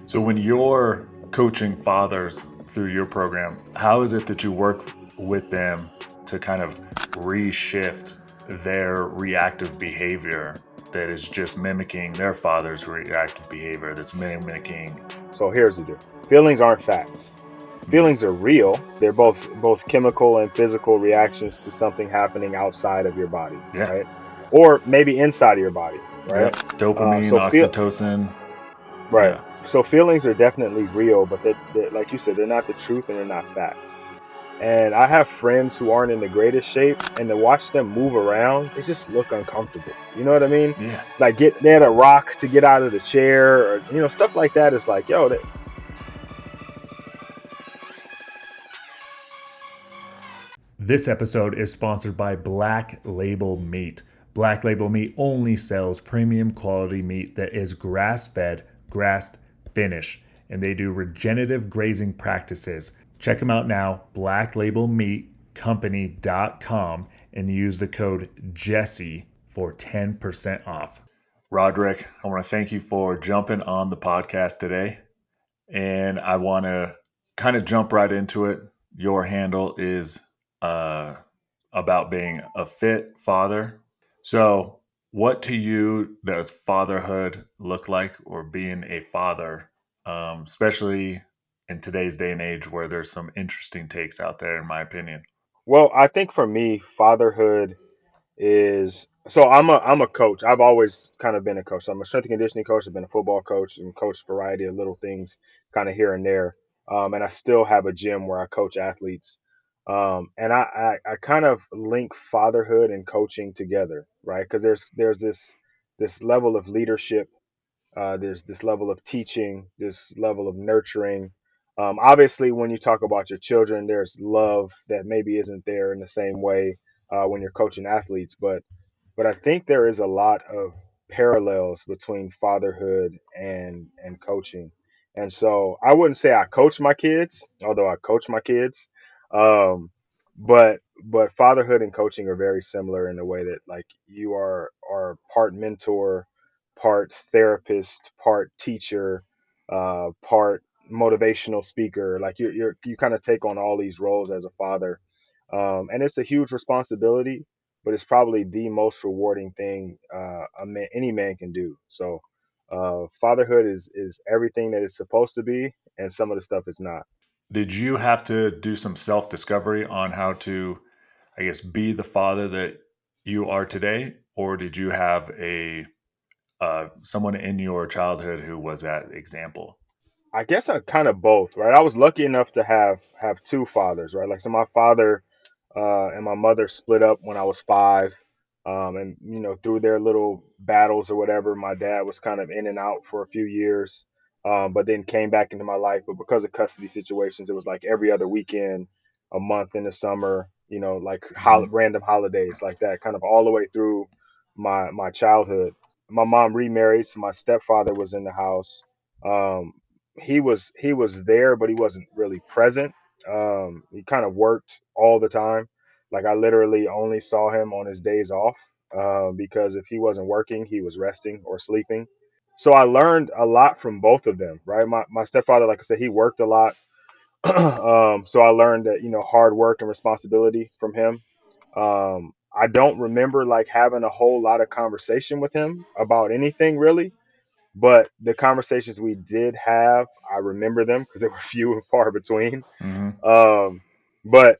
So when you're coaching fathers through your program, how is it that you work with them to kind of reshift their reactive behavior that is just mimicking their father's reactive behavior that's mimicking? So here's the deal. Feelings aren't facts. Feelings are real. They're both chemical and physical reactions to something happening outside of your body, Yeah. right? Or maybe inside of your body, right? Yep. Dopamine, So feel oxytocin. right. Yeah. So feelings are definitely real, but like you said, they're not the truth and they're not facts. And I have friends who aren't in the greatest shape, and to watch them move around, they just look uncomfortable. You know what I mean? Yeah. Like they had a rock to get out of the chair, or stuff like that. Is like, yo, This episode is sponsored by Black Label Meat. Black Label Meat only sells premium quality meat that is grass fed, grass finished, and they do regenerative grazing practices. Check them out now, blacklabelmeatcompany.com, and use the code Jesse for 10% off. Roderick, I want to thank you for jumping on the podcast today. And I want to kind of jump right into it. Your handle is uh, about being a fit father. So, what to you does fatherhood look like, or being a father, especially in today's day and age where there's some interesting takes out there, in my opinion? well, I think for me, fatherhood is so I'm a coach. I've always kind of been a coach. So I'm a strength and conditioning coach. I've been a football coach and coached a variety of little things kind of here and there. And I still have a gym where I coach athletes. And I kind of link fatherhood and coaching together, right? Because there's this level of leadership, there's this level of teaching, this level of nurturing. Obviously, when you talk about your children, there's love that maybe isn't there in the same way when you're coaching athletes. But I think there is a lot of parallels between fatherhood and coaching. And so I wouldn't say I coach my kids, although I coach my kids. Um, but fatherhood and coaching are very similar in the way that like you are part mentor, part therapist, part teacher, part motivational speaker. Like you kind of take on all these roles as a father, and it's a huge responsibility, but it's probably the most rewarding thing any man can do. So, fatherhood is everything that it's supposed to be, and some of the stuff is not. Did you have to do some self discovery on how to, I guess, be the father that you are today, or did you have a someone in your childhood who was that example? I guess I kind of both, right? I was lucky enough to have two fathers, right? Like so, my father and my mother split up when I was 5, and through their little battles or whatever, my dad was kind of in and out for a few years, but then came back into my life. But because of custody situations, it was like every other weekend, a month in the summer, like Hmm. random holidays like that, kind of all the way through my childhood. My mom remarried, so my stepfather was in the house. Um, he was there, but he wasn't really present. He kind of worked all the time. Like I literally only saw him on his days off, because if he wasn't working, he was resting or sleeping. So I learned a lot from both of them, right? My stepfather, like I said, he worked a lot. So I learned that, hard work and responsibility from him. I don't remember like having a whole lot of conversation with him about anything really, but the conversations we did have, I remember them because they were few and far between. Hmm. Um, but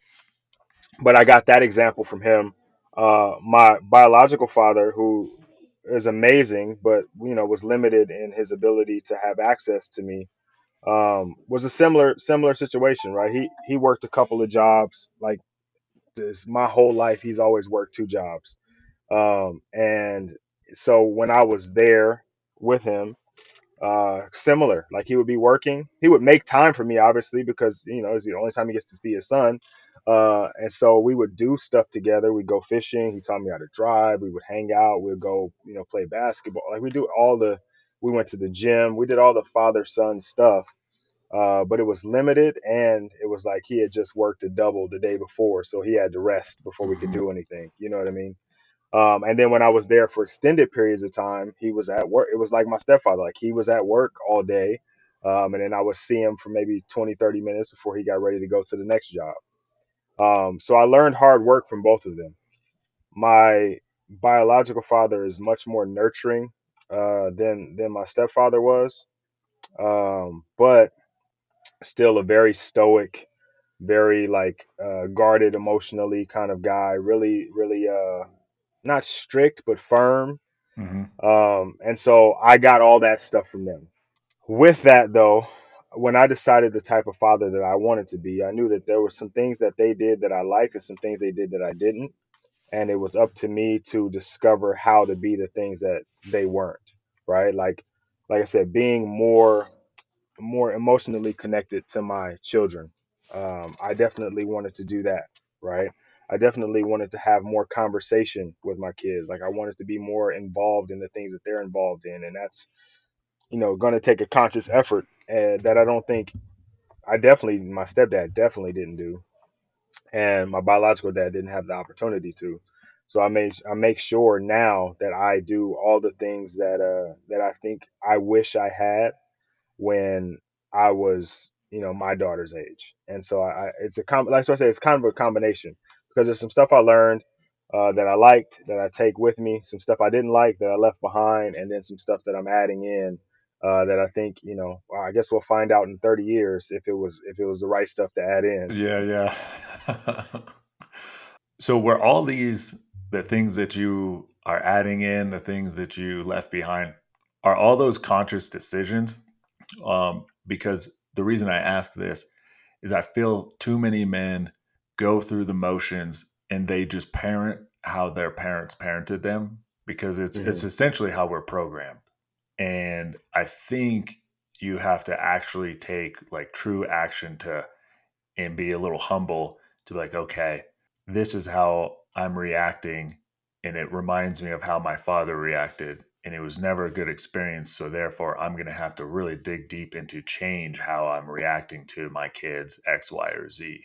but I got that example from him. My biological father, who is amazing, but was limited in his ability to have access to me, was a similar situation, right? He worked a couple of jobs. Like this, my whole life, he's always worked 2 jobs. And so when I was there with him, similar. Like he would be working. He would make time for me, obviously, because it's the only time he gets to see his son. And so we would do stuff together. We'd go fishing. He taught me how to drive. We would hang out. We'd go, play basketball. Like we do all the. We went to the gym. We did all the father son stuff. But it was limited, and it was like he had just worked a double the day before, so he had to rest before we could Hmm. do anything. You know what I mean? And then when I was there for extended periods of time, he was at work. It was like my stepfather, like he was at work all day. And then I would see him for maybe 20, 30 minutes before he got ready to go to the next job. So I learned hard work from both of them. My biological father is much more nurturing than my stepfather was, but still a very stoic, very like guarded emotionally kind of guy. Really, really not strict but firm. Hmm. And so I got all that stuff from them. With that though, when I decided the type of father that I wanted to be, I knew that there were some things that they did that I liked and some things they did that I didn't. And it was up to me to discover how to be the things that they weren't, right? Like I said, being more emotionally connected to my children. I definitely wanted to do that, right? I definitely wanted to have more conversation with my kids. Like I wanted to be more involved in the things that they're involved in, and that's going to take a conscious effort that I don't think I definitely my stepdad definitely didn't do, and my biological dad didn't have the opportunity to. So I make sure now that I do all the things that I think I wish I had when I was, my daughter's age. And so it's like I say, it's kind of a combination because there's some stuff I learned that I liked that I take with me, some stuff I didn't like that I left behind, and then some stuff that I'm adding in that I think, well, I guess we'll find out in 30 years if it was the right stuff to add in. Yeah, yeah. So were all these the things that you are adding in, the things that you left behind, are all those conscious decisions? Because the reason I ask this is I feel too many men go through the motions and they just parent how their parents parented them because it's Hmm. essentially how we're programmed. And I think you have to actually take like true action to and be a little humble to be like, okay, this is how I'm reacting. And it reminds me of how my father reacted. And it was never a good experience. So therefore, I'm going to have to really dig deep into change how I'm reacting to my kids, X, Y, or Z.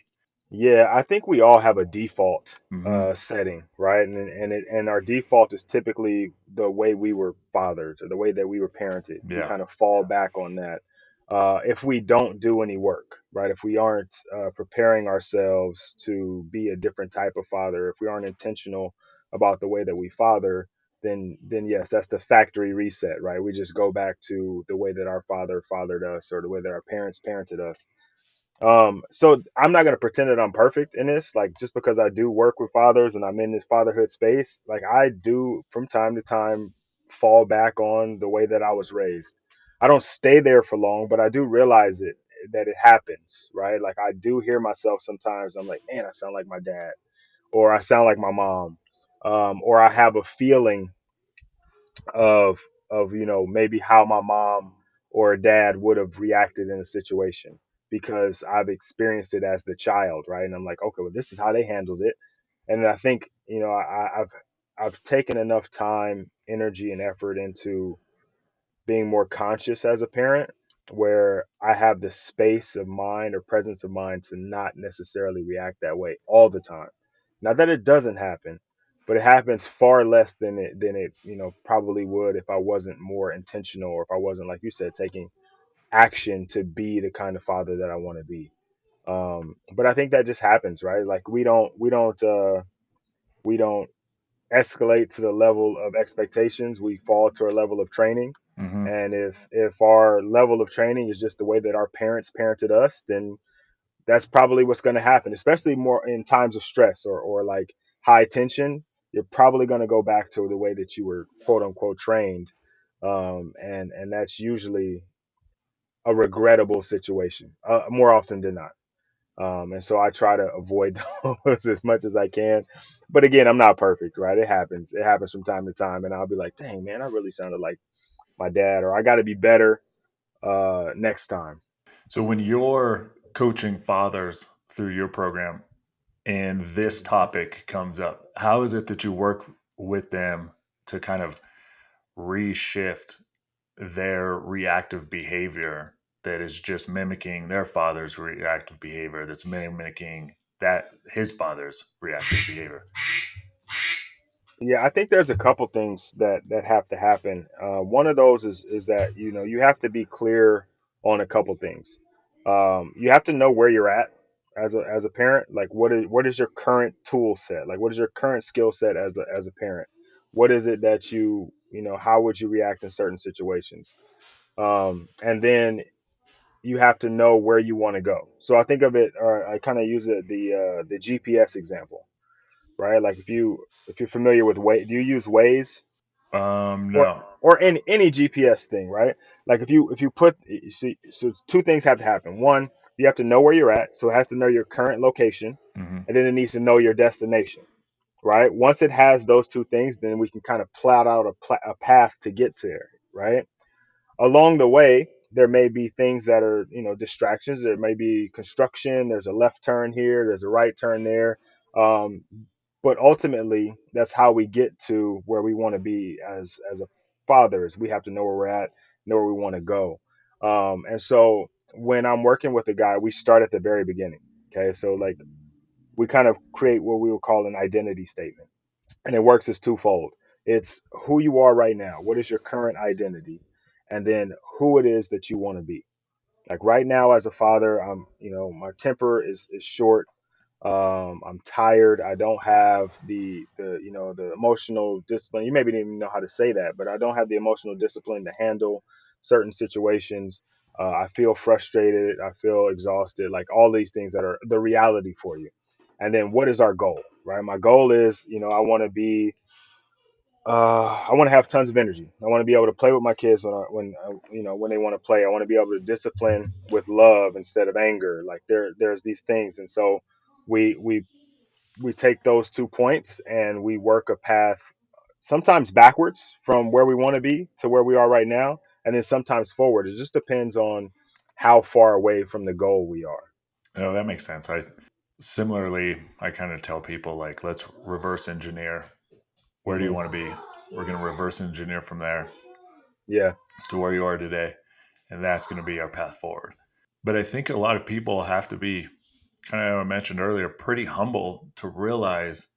Yeah, I think we all have a default Hmm. setting, right? And our default is typically the way we were fathered or the way that we were parented. We Yeah. kind of fall back on that. If we don't do any work, right? If we aren't preparing ourselves to be a different type of father, if we aren't intentional about the way that we father, then yes, that's the factory reset, right? We just go back to the way that our father fathered us or the way that our parents parented us. So I'm not gonna pretend that I'm perfect in this. Like just because I do work with fathers and I'm in this fatherhood space, like I do from time to time fall back on the way that I was raised. I don't stay there for long, but I do realize that it happens, right? Like I do hear myself sometimes. I'm like, man, I sound like my dad, or I sound like my mom, or I have a feeling of maybe how my mom or dad would have reacted in a situation because I've experienced it as the child, right? And I'm like, okay, well, this is how they handled it. And I think I've taken enough time, energy, and effort into being more conscious as a parent where I have the space of mind or presence of mind to not necessarily react that way all the time. Not that it doesn't happen, but it happens far less than it probably would if I wasn't more intentional or if I wasn't, like you said, taking action to be the kind of father that I want to be. But I think that just happens, right? Like we don't escalate to the level of expectations. We fall to a level of training. Hmm. And if our level of training is just the way that our parents parented us, then that's probably what's going to happen, especially more in times of stress or like high tension. You're probably going to go back to the way that you were quote unquote trained. And that's usually a regrettable situation more often than not. And so I try to avoid those as much as I can. But again, I'm not perfect, right? It happens. It happens from time to time. And I'll be like, dang, man, I really sounded like my dad, or I got to be better next time. So when you're coaching fathers through your program and this topic comes up, how is it that you work with them to kind of reshift their reactive behavior that is just mimicking their father's reactive behavior that's mimicking that his father's reactive behavior? Yeah, I think there's a couple things that have to happen. One of those is that you have to be clear. on a couple things. You have to know where you're at as a parent. Like what is your current tool set? Like what is your current skill set as a parent? What is it that how would you react in certain situations? And then you have to know where you want to go. So I think of it, or I kind of use it the GPS example, right? Like if you're familiar with Waze, do you use Waze or No. any GPS thing, right? Like if you put you see, so two things have to happen. One, you have to know where you're at, so it has to know your current location, Hmm. and then it needs to know your destination, right? Once it has those two things, then we can kind of plot out a path to get there, right? Along the way there may be things that are distractions. There may be construction, there's a left turn here, there's a right turn there. um, but ultimately that's how we get to where we want to be as a fathers. We have to know where we're at, know where we want to go. And so when I'm working with a guy, we start at the very beginning. Okay, so like we kind of create what we would call an identity statement, and it works as twofold. It's who you are right now, what is your current identity, and then who it is that you want to be. Like right now as a father, my temper is short. I'm tired. I don't have the emotional discipline. You maybe didn't even know how to say that, but I don't have the emotional discipline to handle certain situations. I feel frustrated. I feel exhausted. Like all these things that are the reality for you. And then what is our goal, right? My goal is, I want to have tons of energy. I want to be able to play with my kids when they want to play. I want to be able to discipline with love instead of anger. Like there's these things, and so we we we take those 2 points and we work a path, sometimes backwards from where we want to be to where we are right now, and then sometimes forward. It just depends on how far away from the goal we are. No, that makes sense. I similarly, I kind of tell people like, let's reverse engineer. Where do you Hmm. want to be? We're going to reverse engineer from there Yeah. to where you are today, and that's going to be our path forward. But I think a lot of people have to be, kind of I mentioned earlier, pretty humble to realize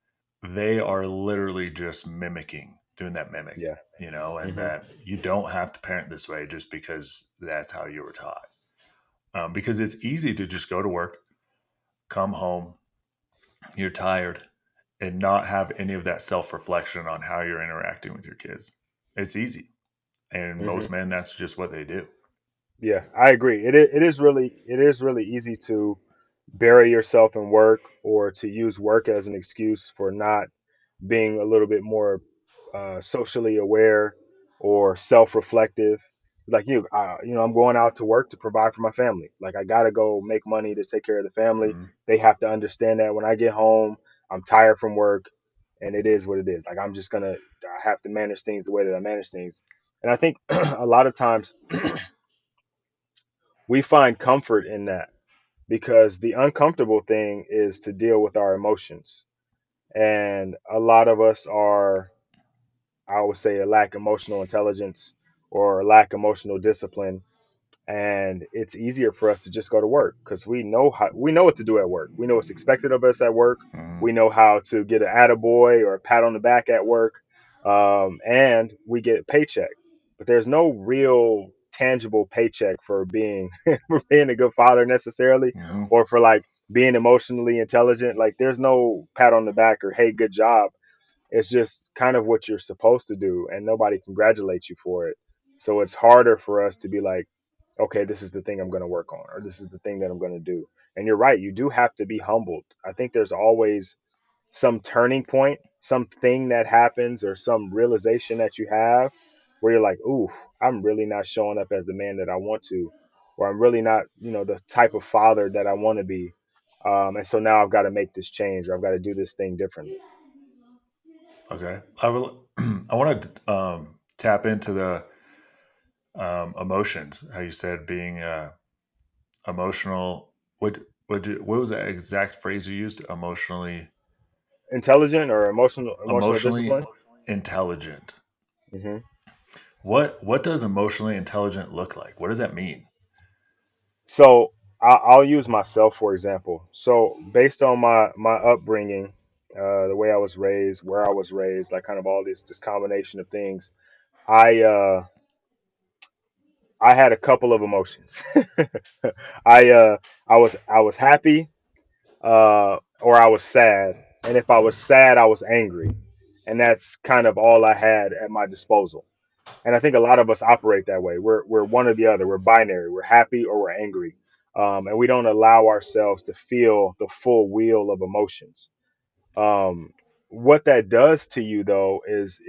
they are literally just mimicking, doing that mimic, Yeah. and Hmm. that you don't have to parent this way just because that's how you were taught. Because it's easy to just go to work, come home, you're tired, and not have any of that self reflection on how you're interacting with your kids. It's easy. And Hmm. most men, that's just what they do. Yeah, I agree. It is really easy to bury yourself in work, or to use work as an excuse for not being a little bit more socially aware or self-reflective. Like I'm going out to work to provide for my family. Like I gotta go make money to take care of the family. Mhm. They have to understand that when I get home, I'm tired from work, and it is what it is. Like I have to manage things the way that I manage things. And I think a lot of times we find comfort in that, because the uncomfortable thing is to deal with our emotions. And a lot of us are, I would say, a lack emotional intelligence or lack emotional discipline, and it's easier for us to just go to work because we know what to do at work. We know what's expected of us at work. Mhm. We know how to get an attaboy or a pat on the back at work, and we get a paycheck. But there's no real tangible paycheck for being for being a good father necessarily, Mhm. or for like being emotionally intelligent. Like there's no pat on the back or hey, good job. It's just kind of what you're supposed to do, and nobody congratulates you for it. So it's harder for us to be like, okay, this is the thing I'm going to work on, or this is the thing that I'm going to do. And you're right, you do have to be humbled. I think there's always some turning point, something that happens, or some realization that you have where you're like, ooh, I'm really not showing up as the man that I want to, or I'm really not, the type of father that I want to be. And so now I've got to make this change, or I've got to do this thing differently. Okay. I will. I want to tap into the emotions. How you said being emotional. What was that exact phrase you used? Intelligent or emotional Emotionally discipline. intelligent. Hmm. What does emotionally intelligent look like? What does that mean? So I'll use myself for example. So based on my upbringing, the way I was raised, where I was raised, like kind of all this combination of things, I uh, I had a couple of emotions. I I was happy, or I was sad, and if I was sad, I was angry, and that's kind of all I had at my disposal. And I think a lot of us operate that way. We're one or the other. We're binary. We're happy or we're angry, and we don't allow ourselves to feel the full wheel of emotions. Um, what that does to you though is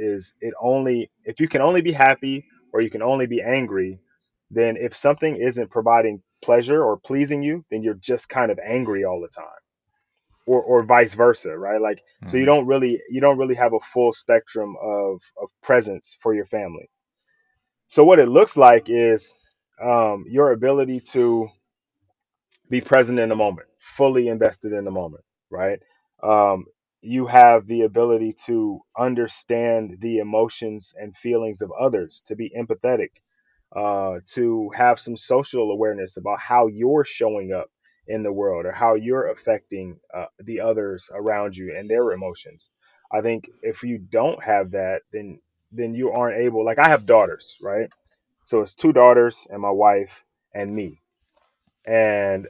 it only if you can only be happy or you can only be angry, then if something isn't providing pleasure or pleasing you, then you're just kind of angry all the time, or vice versa, right? Like, so Hmm. you don't really have a full spectrum of presence for your family. So what it looks like is your ability to be present in the moment, fully invested in the moment, right? Um, you have the ability to understand the emotions and feelings of others, to be empathetic, to have some social awareness about how you're showing up in the world or how you're affecting the others around you and their emotions. I think if you don't have that, then you aren't able. Like, I have daughters, right? So it's two daughters and my wife and me, and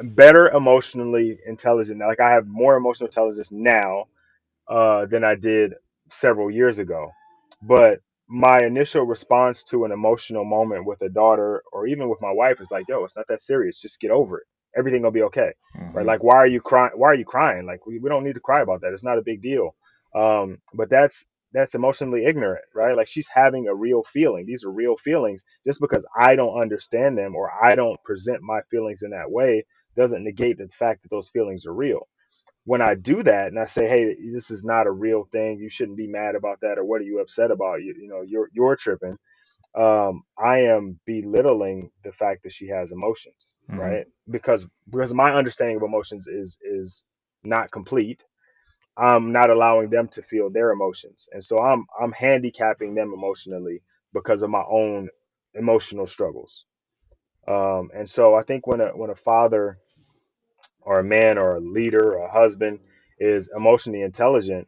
better emotionally intelligent. Like, I have more emotional intelligence now than I did several years ago. But my initial response to an emotional moment with a daughter or even with my wife is like, "Yo, it's not that serious. Just get over it. Everything will be okay." Right? Hmm. Like, why are you crying? Why are you crying? Like, we don't need to cry about that. It's not a big deal. But that's emotionally ignorant, right? Like, she's having a real feeling. These are real feelings. Just because I don't understand them or I don't present my feelings in that way doesn't negate the fact that those feelings are real. When I do that and I say, "Hey, this is not a real thing. You shouldn't be mad about that, or what are you upset about? You're tripping." I am belittling the fact that she has emotions, Hmm. right? Because my understanding of emotions is not complete. I'm not allowing them to feel their emotions, and so I'm handicapping them emotionally because of my own emotional struggles. And so I think when a father or a man or a leader or a husband is emotionally intelligent,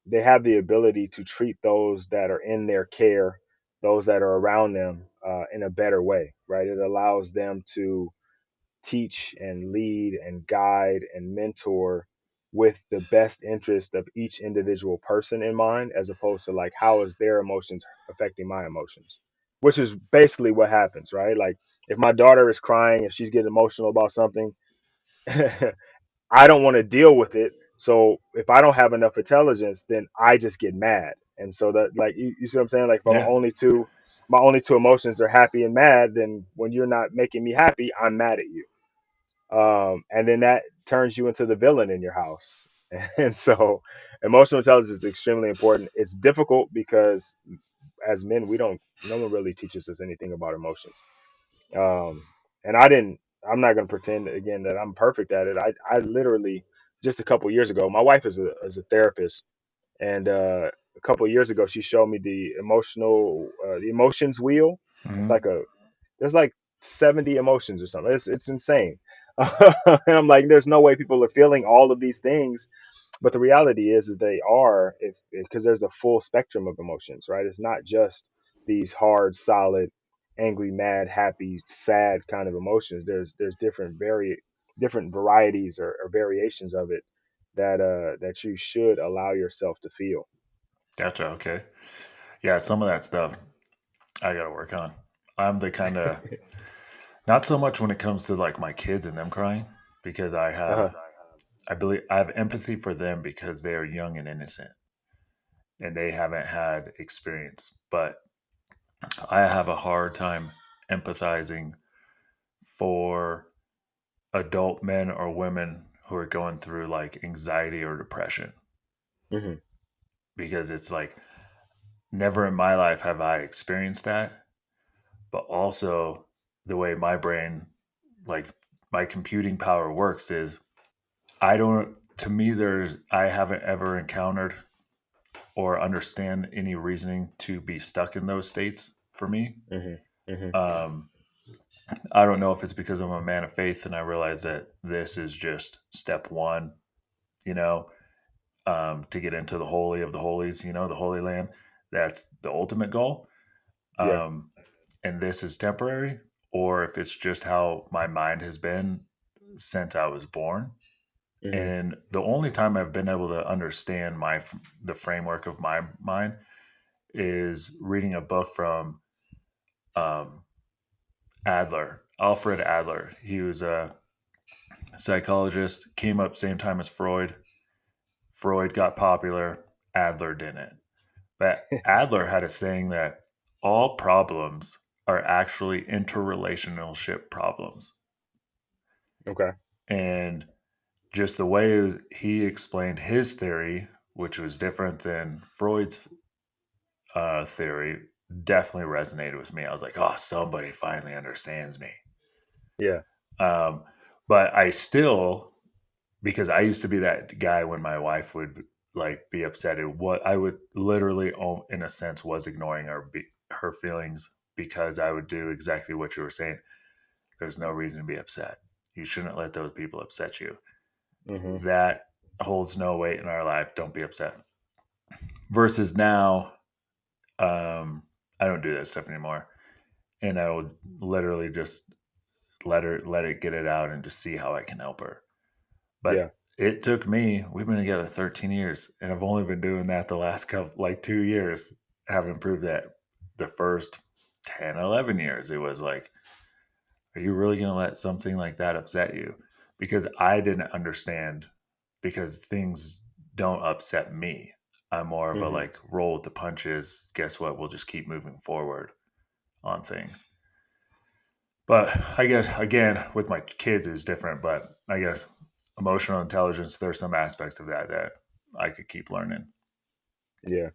they have the ability to treat those that are in their care, those that are around them, in a better way, right? It allows them to teach and lead and guide and mentor with the best interest of each individual person in mind, as opposed to like, how is their emotions affecting my emotions? Which is basically what happens, right? Like, if my daughter is crying and she's getting emotional about something, I don't want to deal with it. So if I don't have enough intelligence, then I just get mad. And so that, like, you see what I'm saying? Like, if Yeah. my only two emotions are happy and mad, then when you're not making me happy, I'm mad at you. And then that turns you into the villain in your house. And so emotional intelligence is extremely important. It's difficult because as men, no one really teaches us anything about emotions. Um, and I'm not going to pretend again that I'm perfect at it. I literally, just a couple years ago, my wife is a therapist, and a couple years ago, she showed me the emotions wheel. It's Hmm. like there's like 70 emotions or something. It's insane. And I'm like, there's no way people are feeling all of these things, but the reality is they are, if because there's a full spectrum of emotions, right? It's not just these hard, solid, angry, mad, happy, sad kind of emotions. There's different varieties or variations of it that you should allow yourself to feel. Gotcha. Okay. Yeah, some of that stuff I got to work on. I'm the kind of not so much when it comes to like my kids and them crying because Uh-huh. I believe I have empathy for them because they are young and innocent and they haven't had experience. But I have a hard time empathizing for adult men or women who are going through like anxiety or depression Hmm. because it's like never in my life have I experienced that. But also, the way my brain, like my computing power works, is I don't, to me, I haven't ever encountered or understand any reasoning to be stuck in those states for me. Hmm. Hmm. Um, I don't know if it's because I'm a man of faith and I realize that this is just step one, you know, to get into the holy of the holies, the Holy Land. That's the ultimate goal. Yeah. um, and this is temporary, or if it's just how my mind has been since I was born. Hmm. And the only time I've been able to understand the framework of my mind is reading a book from um, Alfred Adler. He was a psychologist, came up same time as Freud. Freud got popular, Adler didn't. But Adler had a saying that all problems are actually interrelationship problems. Okay. And just the way he explained his theory, which was different than Freud's theory, definitely resonated with me. I was like, oh, somebody finally understands me. Yeah. Um, but I still, because I used to be that guy when my wife would like be upset at what I would literally, in a sense, was ignoring her feelings because I would do exactly what you were saying. There's no reason to be upset. You shouldn't let those people upset you. Hmm. That holds no weight in our life. Don't be upset. Versus now, I don't do that stuff anymore, and I would literally just let it get it out and just see how I can help her. Yeah. But it took me, we've been together 13 years, and I've only been doing that the last couple, like 2 years, haven't proved that. The first 10, 11 years, it was like, are you really going to let something like that upset you? Because I didn't understand, because things don't upset me. I'm more of a Hmm. like roll with the punches. Guess what? We'll just keep moving forward on things. But I guess again with my kids is different. But I guess emotional intelligence, there's some aspects of that I could keep learning. Yeah.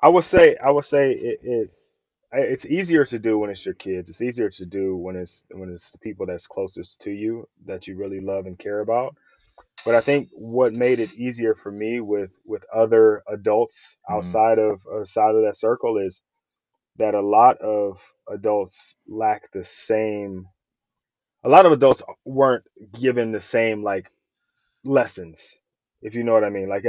I would say it's easier to do when it's your kids. It's easier to do when it's the people that's closest to you that you really love and care about. But I think what made it easier for me with other adults Mm, outside of that circle is that a lot of adults weren't given the same like lessons, if you know what I mean. Like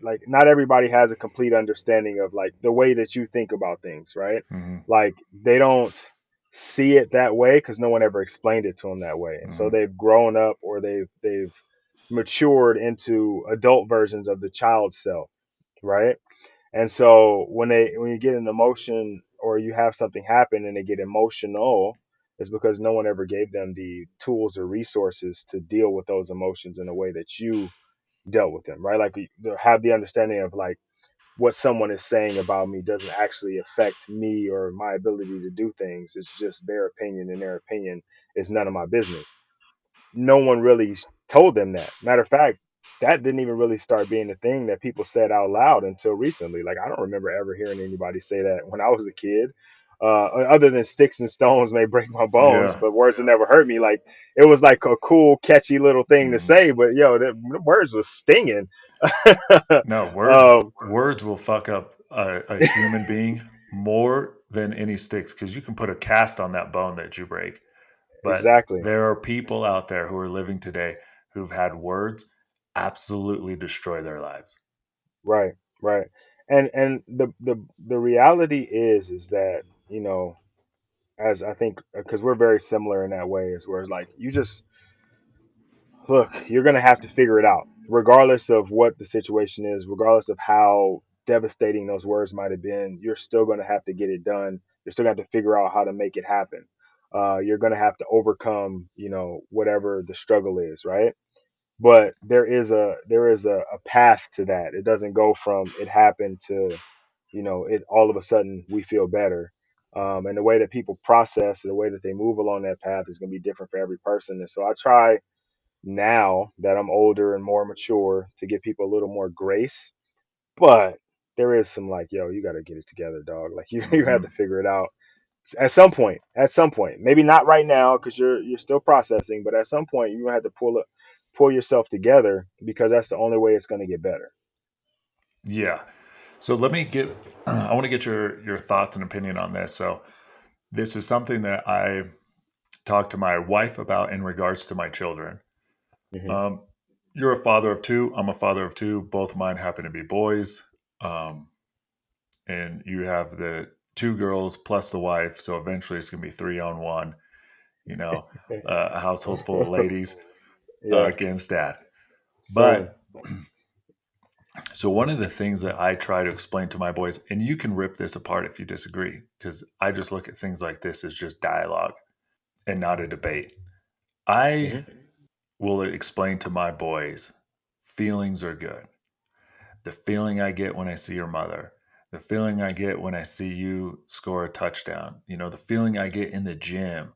like not everybody has a complete understanding of like the way that you think about things, right? mm, Like they don't see it that way because no one ever explained it to them that way, and so mm, they've grown up or they've matured into adult versions of the child self, right? And so when you get an emotion or you have something happen and they get emotional, it's because no one ever gave them the tools or resources to deal with those emotions in a way that you dealt with them, right? Like you have the understanding of like what someone is saying about me doesn't actually affect me or my ability to do things. It's just their opinion, and their opinion is none of my business. No one really told them that. Matter of fact, that didn't even really start being a thing that people said out loud until recently. Like I don't remember ever hearing anybody say that when I was a kid. Other than sticks and stones may break my bones, yeah. but words that never hurt me. Like it was like a cool, catchy little thing to Mm. say, but yo, the words was stinging. No, um, words will fuck up a human being more than any sticks, because you can put a cast on that bone that you break. But exactly. there are people out there who are living today who've had words absolutely destroy their lives. Right, right. And the reality is that as I think because we're very similar in that way, is where like you just look, you're gonna have to figure it out, regardless of what the situation is, regardless of how devastating those words might have been. You're still gonna have to get it done. You're still gonna have to figure out how to make it happen. You're gonna have to overcome, whatever the struggle is, right? But there is a path to that. It doesn't go from it happened to it all of a sudden we feel better. And the way that people process, the way that they move along that path is going to be different for every person. And so I try now that I'm older and more mature to give people a little more grace. But there is some like, yo, you got to get it together, dog. Like you have to Hmm. figure it out at some point. At some point, maybe not right now because you're still processing, but at some point you're gonna have to pull yourself together because that's the only way it's going to get better. Yeah. So let me get. I want to get your thoughts and opinion on this. So this is something that I talked to my wife about in regards to my children. Hmm. Um, you're a father of two. I'm a father of two. Both of mine happen to be boys. Um, and you have the two girls plus the wife, so eventually it's gonna be 3-on-1. You know, a household full of ladies Yeah, against dad. soon. But so one of the things that I try to explain to my boys, and you can rip this apart if you disagree, because I just look at things like this as just dialogue and not a debate. I Hmm. will explain to my boys feelings are good. The feeling I get when I see your mother, the feeling I get when I see you score a touchdown, the feeling I get in the gym,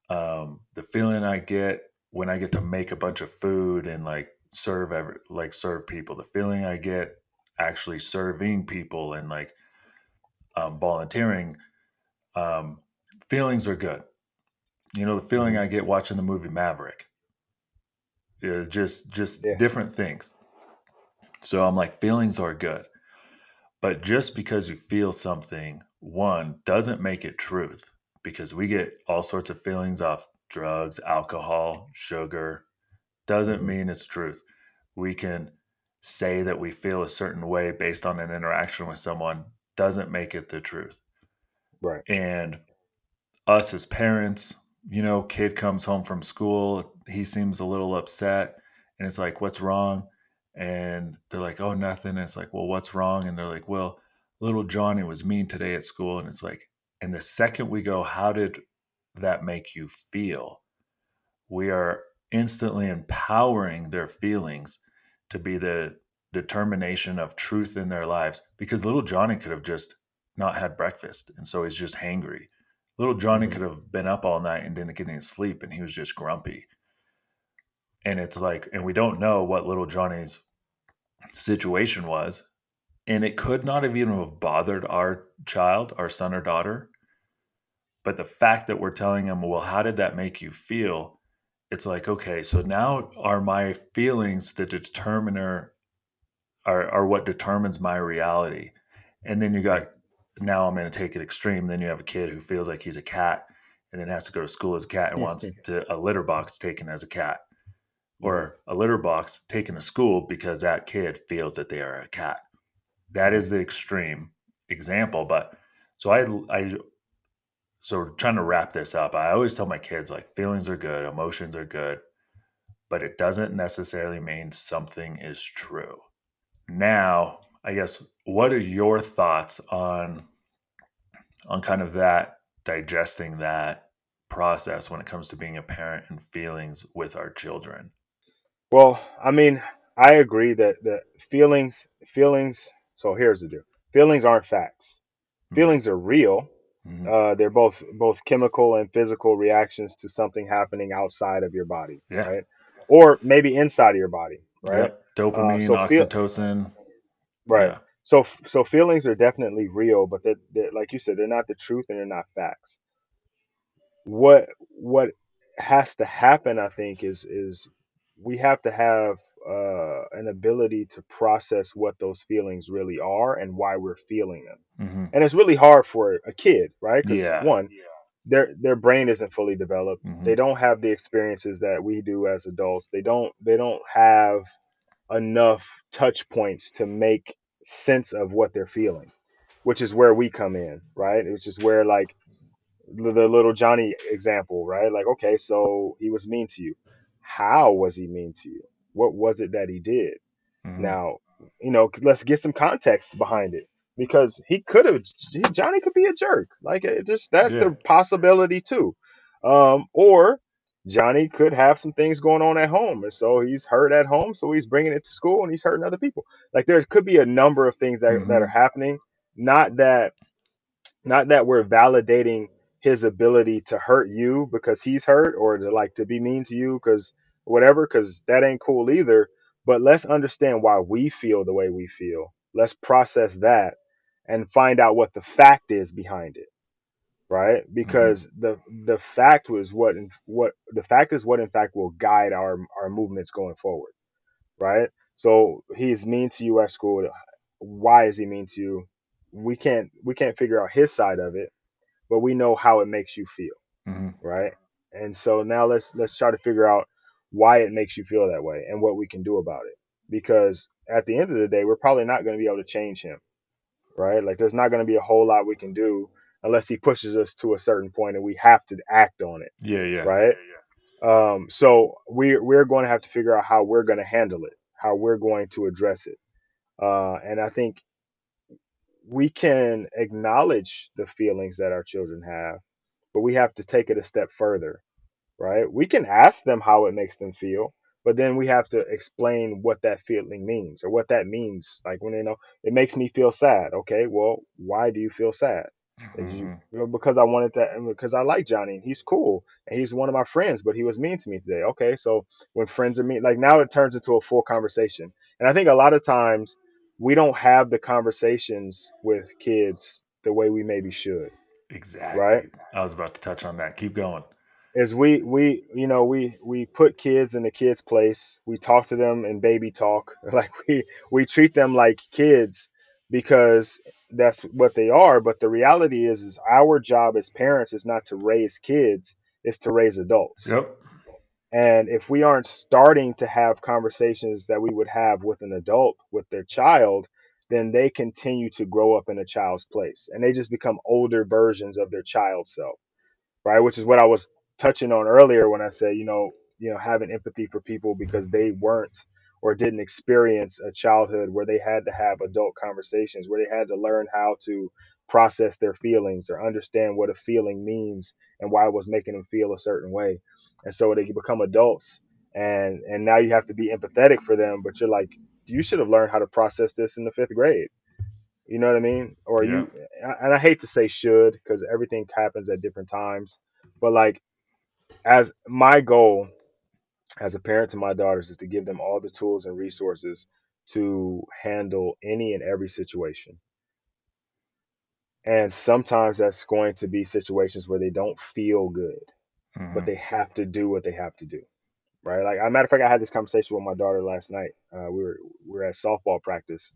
the feeling I get when I get to make a bunch of food and like serve people, the feeling I get actually serving people and like volunteering, um, feelings are good. The feeling Hmm. I get watching the movie Maverick, just Yeah. different things. So I'm like, feelings are good. But just because you feel something, one, doesn't make it truth because we get all sorts of feelings off drugs, alcohol, sugar. Doesn't Hmm. mean it's truth. We can say that we feel a certain way based on an interaction with someone, doesn't make it the truth. Right. And us as parents, kid comes home from school, he seems a little upset, and it's like, what's wrong? And they're like, oh, nothing. And it's like, well, what's wrong? And they're like, well, little Johnny was mean today at school. And it's like, and the second we go, how did that make you feel? We are instantly empowering their feelings to be the determination of truth in their lives, because little Johnny could have just not had breakfast and so he's just hangry. Little Johnny Hmm. could have been up all night and didn't get any sleep and he was just grumpy. And it's like, and we don't know what little Johnny's situation was, and it could not have even have bothered our child, our son or daughter. But the fact that we're telling him, well, how did that make you feel? It's like, okay, so now are my feelings the determiner, are what determines my reality? And then you got, Right. now I'm going to take it extreme. Then you have a kid who feels like he's a cat and then has to go to school as a cat and wants a litter box taken as a cat, Hmm. or a litter box taken to school because that kid feels that they are a cat. That Hmm. is the extreme example. But so so trying to wrap this up, I always tell my kids like feelings are good, emotions are good, but it doesn't necessarily mean something is true. Now, I guess what are your thoughts on kind of that, digesting that process when it comes to being a parent and feelings with our children? Well, I mean, I agree that feelings. So here's the deal: feelings aren't facts. Hmm. Feelings are real. Hmm. They're both chemical and physical reactions to something happening outside of your body, Yeah. right? Or maybe inside of your body, right? Yep. Dopamine, So feel oxytocin. right. Yeah. So feelings are definitely real, but they're like you said, they're not the truth and they're not facts. What has to happen, I think, is we have to have an ability to process what those feelings really are and why we're feeling them. Hmm. And it's really hard for a kid, right? Because Yeah. one, their brain isn't fully developed. Hmm. They don't have the experiences that we do as adults. They don't have enough touch points to make sense of what they're feeling, which is where we come in, right? Which is where like the little Johnny example, right? Like, okay, so he was mean to you. How was he mean to you? What was it that he did? Hmm. Now, let's get some context behind it because he could have Johnny could be a jerk. Like it just that's Yeah. a possibility too. Or Johnny could have some things going on at home, and so he's hurt at home, so he's bringing it to school and he's hurting other people. Like there could be a number of things that are Hmm. happening. Not that not that we're validating his ability to hurt you because he's hurt or to like to be mean to you because whatever, because that ain't cool either. But let's understand why we feel the way we feel. Let's process that and find out what the fact is behind it, right? Hmm. Because the fact was what the fact is what in fact will guide our movements going forward, right? So he's mean to you at school. Why is he mean to you? We can't figure out his side of it, but we know how it makes you feel, Hmm. right? And so now let's try to figure out why it makes you feel that way and what we can do about it. Because at the end of the day, we're probably not going to be able to change him, right? Like there's not going to be a whole lot we can do unless he pushes us to a certain point and we have to act on it, Yeah, yeah, right? So we're going to have to figure out how we're going to handle it, how we're going to address it. And I think we can acknowledge the feelings that our children have, but we have to take it a step further, right? We can ask them how it makes them feel, but then we have to explain what that feeling means or what that means. Like when they know it makes me feel sad. Okay, well, why do you feel sad? hmm Because I wanted to, and because I like Johnny and he's cool and he's one of my friends, but he was mean to me today. Okay, so when friends are mean, like now it turns into a full conversation. And I think a lot of times we don't have the conversations with kids the way we maybe should, right? exactly. I was about to touch on that. Keep going. Is we put kids in the kids place, we talk to them in baby talk like we treat them like kids because that's what they are, but the reality is our job as parents is not to raise kids, it's to raise adults. Yep. And if we aren't starting to have conversations that we would have with an adult with their child, then they continue to grow up in a child's place and they just become older versions of their child self, right? Which is what I was touching on earlier when I said, having empathy for people because they weren't or didn't experience a childhood where they had to have adult conversations, where they had to learn how to process their feelings or understand what a feeling means and why it was making them feel a certain way. And so they become adults and now you have to be empathetic for them, but you're like, you should have learned how to process this in the fifth grade. You know what I mean? Or Yeah. you, and I hate to say should because everything happens at different times, but like as my goal as a parent to my daughters is to give them all the tools and resources to handle any and every situation. And sometimes that's going to be situations where they don't feel good, but hmm they have to do what they have to do. Right. Like, a matter of fact, I had this conversation with my daughter last night. We were at softball practice,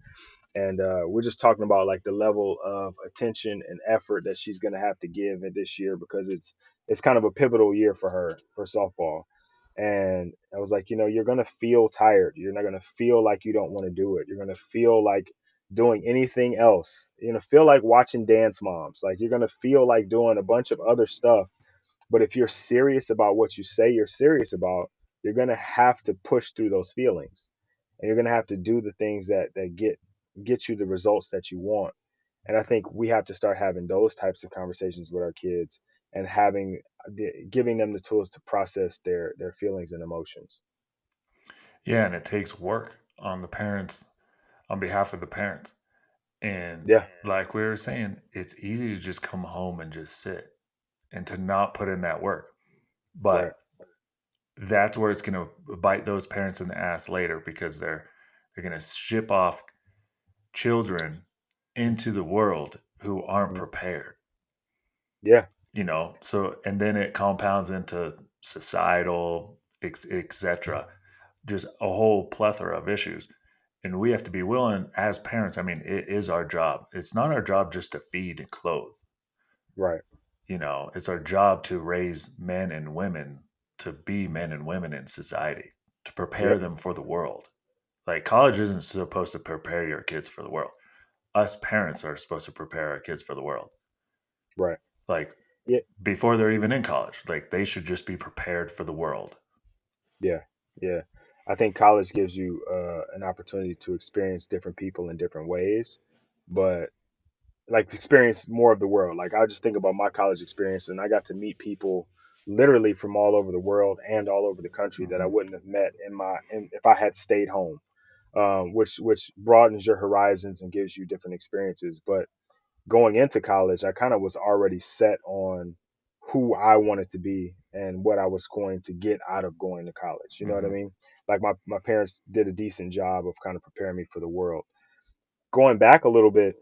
and we're just talking about like the level of attention and effort that she's going to have to give it this year because it's kind of a pivotal year for her for softball. And I was like, you're going to feel tired, you're not going to feel like you don't want to do it, you're going to feel like doing anything else, you're going to feel like watching Dance Moms, like you're going to feel like doing a bunch of other stuff. But if you're serious about what you say you're serious about, you're going to have to push through those feelings, and you're going to have to do the things that get you the results that you want. And I think we have to start having those types of conversations with our kids and giving them the tools to process their feelings and emotions. Yeah, and it takes work on the parents, on behalf of the parents. And Yeah, like we were saying, it's easy to just come home and just sit and to not put in that work. right. But that's where it's going to bite those parents in the ass later because they're going to ship off children into the world who aren't Mhm. prepared. Yeah, So and then it compounds into societal, etc., just a whole plethora of issues. And we have to be willing as parents. I mean, it is our job. It's not our job just to feed and clothe. right. It's our job to raise men and women to be men and women in society, to prepare Yep. them for the world. Like college isn't supposed to prepare your kids for the world. Us parents are supposed to prepare our kids for the world. Right. Like Yeah. before they're even in college, like they should just be prepared for the world. Yeah. Yeah. I think college gives you an opportunity to experience different people in different ways, but like experience more of the world. Like I just think about my college experience, and I got to meet people literally from all over the world and all over the country that I hmm wouldn't have met if I had stayed home. Which broadens your horizons and gives you different experiences. But going into college, I kind of was already set on who I wanted to be and what I was going to get out of going to college. You know what I hmm mean? Like my parents did a decent job of kind of preparing me for the world. Going back a little bit,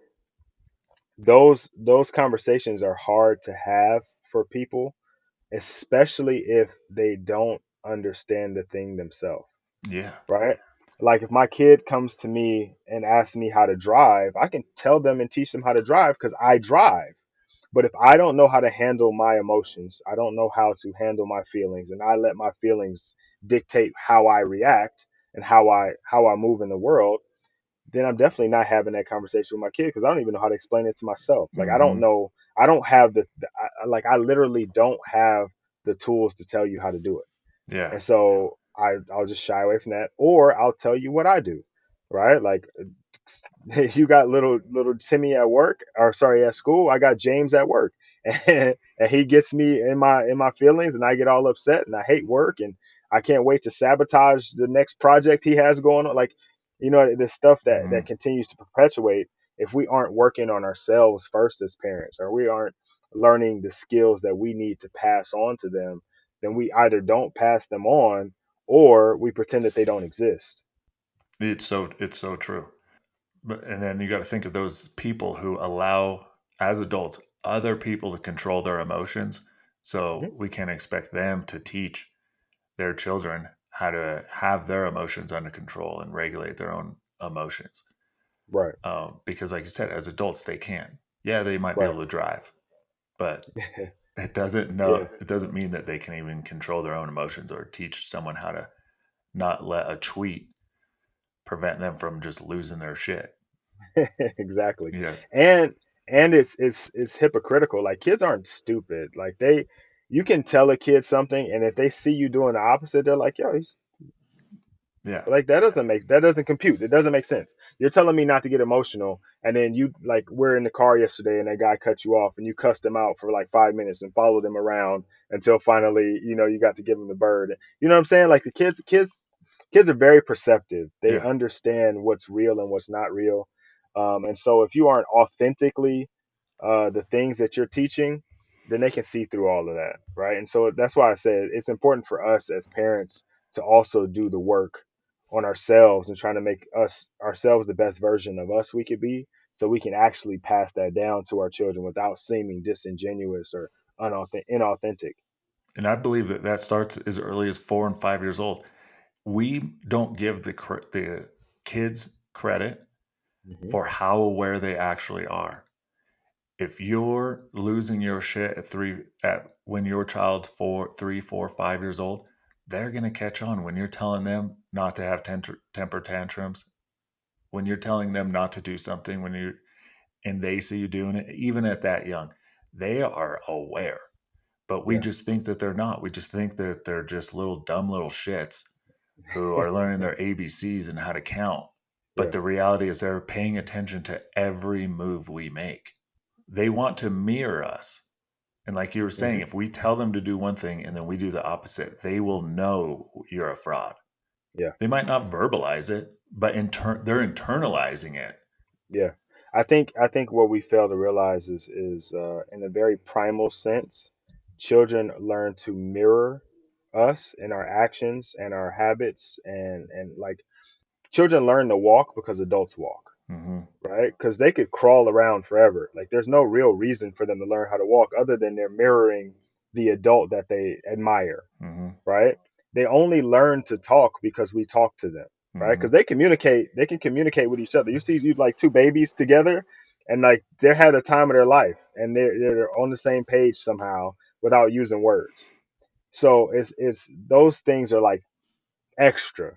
those conversations are hard to have for people, especially if they don't understand the thing themselves, Yeah. right? Like if my kid comes to me and asks me how to drive, I can tell them and teach them how to drive because I drive. But if I don't know how to handle my emotions, I don't know how to handle my feelings, and I let my feelings dictate how I react and how I move in the world, then I'm definitely not having that conversation with my kid because I don't even know how to explain it to myself. Like I don't Hmm. know, I don't have like I literally don't have the tools to tell you how to do it. Yeah. And so I'll just shy away from that, or I'll tell you what I do, right? Like you got little Timmy at work, or sorry, at school. I got James at work, and he gets me in my feelings, and I get all upset, and I hate work, and I can't wait to sabotage the next project he has going on. Like, the stuff that Hmm. continues to perpetuate if we aren't working on ourselves first as parents, or we aren't learning the skills that we need to pass on to them, then we either don't pass them on or we pretend that they don't exist. It's so true. But and then you got to think of those people who allow, as adults, other people to control their emotions. So Mhm. we can't expect them to teach their children how to have their emotions under control and regulate their own emotions. Right, Because, like you said, as adults, they can. Yeah, they might be right. able to drive, but Yeah. it doesn't mean that they can even control their own emotions or teach someone how to not let a tweet prevent them from just losing their shit. Exactly. Yeah, And it's hypocritical. Like kids aren't stupid. Like you can tell a kid something, and if they see you doing the opposite, they're like, "Yo, he's yeah, like that doesn't compute. It doesn't make sense. You're telling me not to get emotional, and then you like we're in the car yesterday, and that guy cut you off, and you cussed him out for like 5 minutes and followed him around until finally, you got to give him the bird. You know what I'm saying? Like the kids are very perceptive. They yeah. understand what's real and what's not real. And so if you aren't authentically the things that you're teaching, then they can see through all of that, right? And so that's why I said it's important for us as parents to also do the work on ourselves and trying to make us ourselves the best version of us we could be, so we can actually pass that down to our children without seeming disingenuous or inauthentic. And I believe that that starts as early as 4 and 5 years old. We don't give the kids credit Hmm. for how aware they actually are. If you're losing your shit at when your child's 4, 3, 4, 5 years old, they're gonna catch on when you're telling them not to have temper tantrums, when you're telling them not to do something, and they see you doing it, even at that young, they are aware. But we Yeah. just think that they're not. We just think that they're just little dumb little shits who are learning their ABCs and how to count. But Yeah. the reality is they're paying attention to every move we make. They want to mirror us. And like you were saying, Hmm. if we tell them to do one thing and then we do the opposite, they will know you're a fraud. Yeah. They might not verbalize it, but they're internalizing it. Yeah. I think what we fail to realize is in a very primal sense, children learn to mirror us in our actions and our habits, and like children learn to walk because adults walk, Hmm. right? Because they could crawl around forever. Like there's no real reason for them to learn how to walk other than they're mirroring the adult that they admire, Hmm. right? They only learn to talk because we talk to them, right? Hmm. Because they can communicate with each other. You see, you like two babies together, and like they had a time of their life, and they're on the same page somehow without using words. So it's those things are like extra.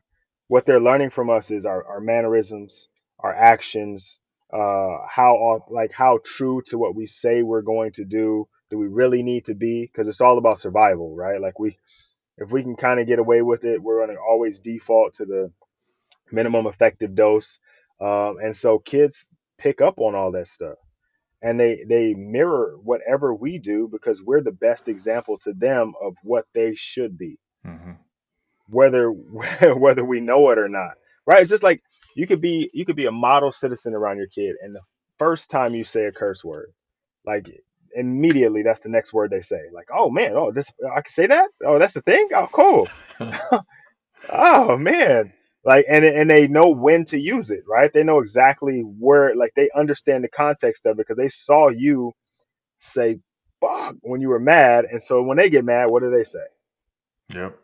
What they're learning from us is our mannerisms, our actions, how true to what we say we're going to do we really need to be? Because it's all about survival, right? Like if we can kind of get away with it, we're going to always default to the minimum effective dose. And so kids pick up on all that stuff, and they mirror whatever we do because we're the best example to them of what they should be, Hmm. whether whether we know it or not. Right? It's just like you could be a model citizen around your kid, and the first time you say a curse word, like immediately that's the next word they say. Like, oh man, oh this I can say that. Oh, that's the thing. Oh, cool. Oh man. Like and they know when to use it, right? They know exactly where, like they understand the context of it because they saw you say fuck when you were mad, and so when they get mad, what do they say? Yep.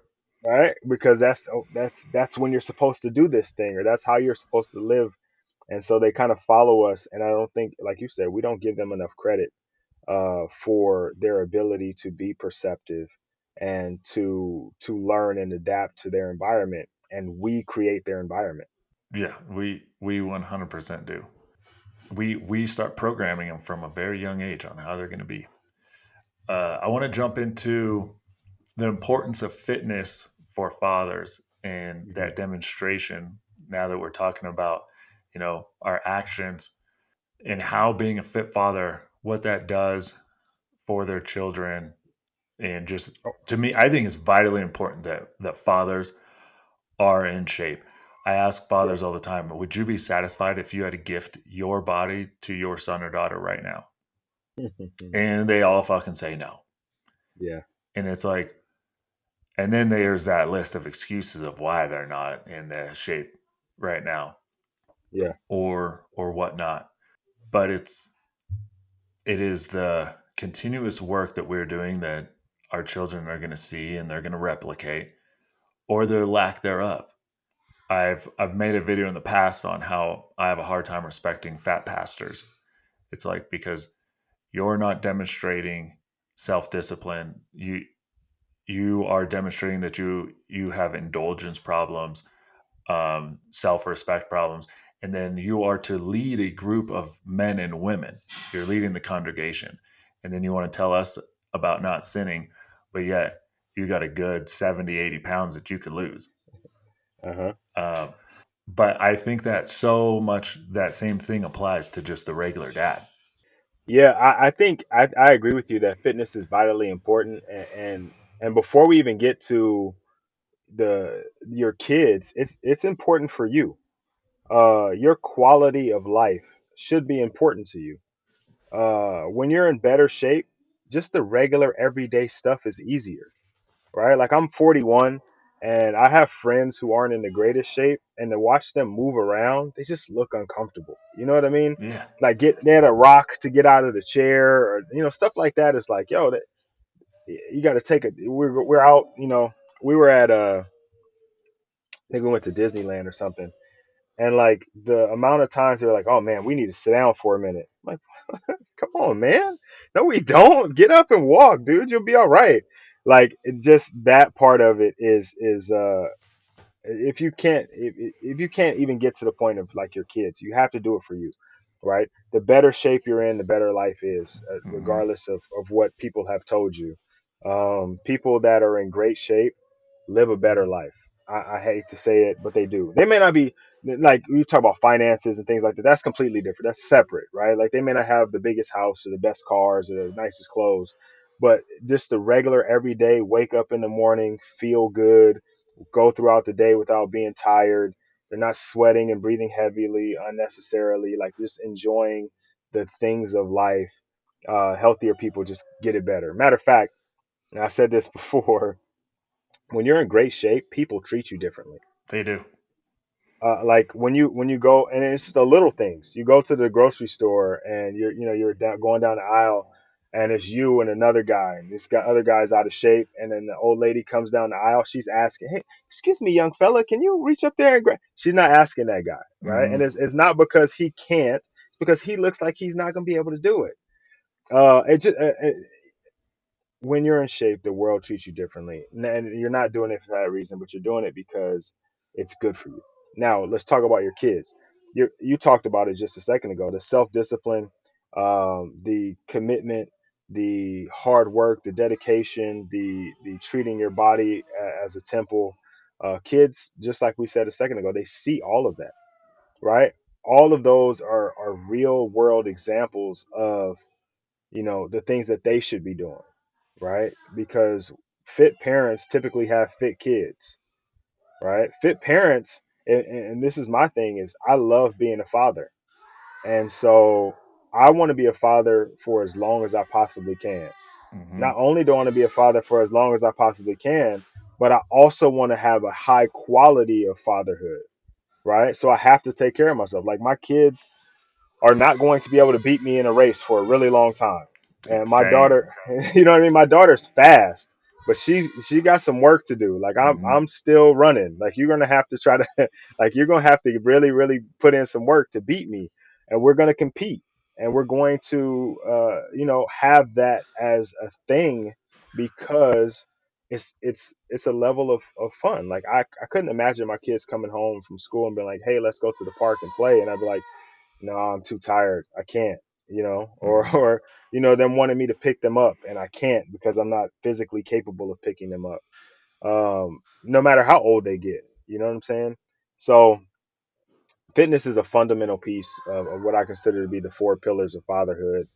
Right? Because that's when you're supposed to do this thing, or that's how you're supposed to live. And so they kind of follow us, and I don't think, like you said, we don't give them enough credit for their ability to be perceptive and to learn and adapt to their environment, and we create their environment. Yeah, we 100% do. We start programming them from a very young age on how they're going to be. I want to jump into the importance of fitness for fathers and Hmm. that demonstration. Now that we're talking about, our actions and how being a fit father, what that does for their children, and just Oh, to me, I think it's vitally important that fathers are in shape. I ask yeah. fathers all the time, would you be satisfied if you had to gift your body to your son or daughter right now? And they all fucking say no. Yeah. And it's like, and then there's that list of excuses of why they're not in the shape right now Yeah. or whatnot. But it is the continuous work that we're doing that our children are going to see and they're going to replicate, or their lack thereof. I've made a video in the past on how I have a hard time respecting fat pastors. It's like, because you're not demonstrating self-discipline. You are demonstrating that you have indulgence problems, self-respect problems, and then you are to lead a group of men and women. You're leading the congregation, and then you want to tell us about not sinning, but yet you got a good 70, 80 pounds that you could lose. Uh-huh. um, but I think that so much that same thing applies to just the regular dad. Yeah, I think I agree with you that fitness is vitally important, and before we even get to the your kids, it's important for you. Your quality of life should be important to you. When you're in better shape, just the regular everyday stuff is easier, right? Like I'm 41 and I have friends who aren't in the greatest shape, and to watch them move around, they just look uncomfortable. You know what I mean? Yeah. Like they had a rock to get out of the chair, or stuff like that. Is like, yo, you got to take it. We're out. We were at I think we went to Disneyland or something, and like the amount of times they're like, oh man, we need to sit down for a minute. I'm like, come on, man. No, we don't. Get up and walk, dude. You'll be all right. Like it just that part of it is if you can't even get to the point of like your kids, you have to do it for you, right? The better shape you're in, the better life is, Hmm. regardless of what people have told you. People that are in great shape live a better life. I hate to say it, but they do. They may not be like you talk about finances and things like that. That's completely different. That's separate, right? Like they may not have the biggest house or the best cars or the nicest clothes, but just the regular everyday wake up in the morning, feel good, go throughout the day without being tired. They're not sweating and breathing heavily unnecessarily, like just enjoying the things of life. Healthier people just get it better. Matter of fact, and I said this before, when you're in great shape, people treat you differently. They do. Like when you go, and it's just the little things. You go to the grocery store and you're going down the aisle, and it's you and another guy, and this guy other guy's out of shape, and then the old lady comes down the aisle. She's asking, "Hey, excuse me, young fella, can you reach up there and grab?" She's not asking that guy, right? And Hmm. it's not because he can't. It's because he looks like he's not gonna be able to do it. It just when you're in shape, the world treats you differently. And you're not doing it for that reason, but you're doing it because it's good for you. Now, let's talk about your kids. You talked about it just a second ago, the self discipline, the commitment, the hard work, the dedication, the treating your body as a temple. Kids, just like we said a second ago, they see all of that, right? All of those are real world examples of the things that they should be doing, right? Because fit parents typically have fit kids, right? Fit parents, and this is my thing, is I love being a father, and so I want to be a father for as long as I possibly can. Hmm. Not only do I want to be a father for as long as I possibly can, but I also want to have a high quality of fatherhood, right? So I have to take care of myself. Like my kids are not going to be able to beat me in a race for a really long time. And my Same. daughter, you know what I mean? My daughter's fast, but she got some work to do. Like Hmm. I'm still running. Like you're gonna have to try to like you're gonna have to really, really put in some work to beat me. And we're gonna compete. And we're going to have that as a thing because it's a level of fun. Like I couldn't imagine my kids coming home from school and being like, hey, let's go to the park and play, and I'd be like, no, I'm too tired, I can't, or Mm-hmm. or them wanting me to pick them up and I can't because I'm not physically capable of picking them up. No matter how old they get, you know what I'm saying? So fitness is a fundamental piece of what I consider to be the four pillars of fatherhood.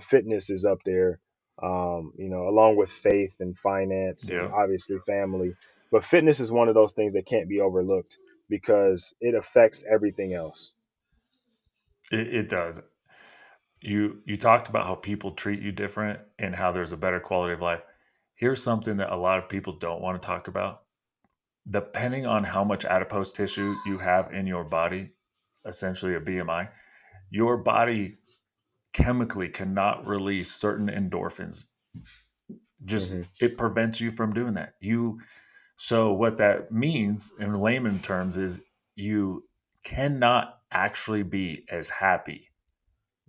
Fitness is up there, along with faith and finance and Yeah, obviously family. But fitness is one of those things that can't be overlooked because it affects everything else. it does. You talked about how people treat you different and how there's a better quality of life. Here's something that a lot of people don't want to talk about. Depending on how much adipose tissue you have in your body, essentially a BMI, your body chemically cannot release certain endorphins. Just Hmm. it prevents you from doing that. So what that means in layman terms is you cannot actually be as happy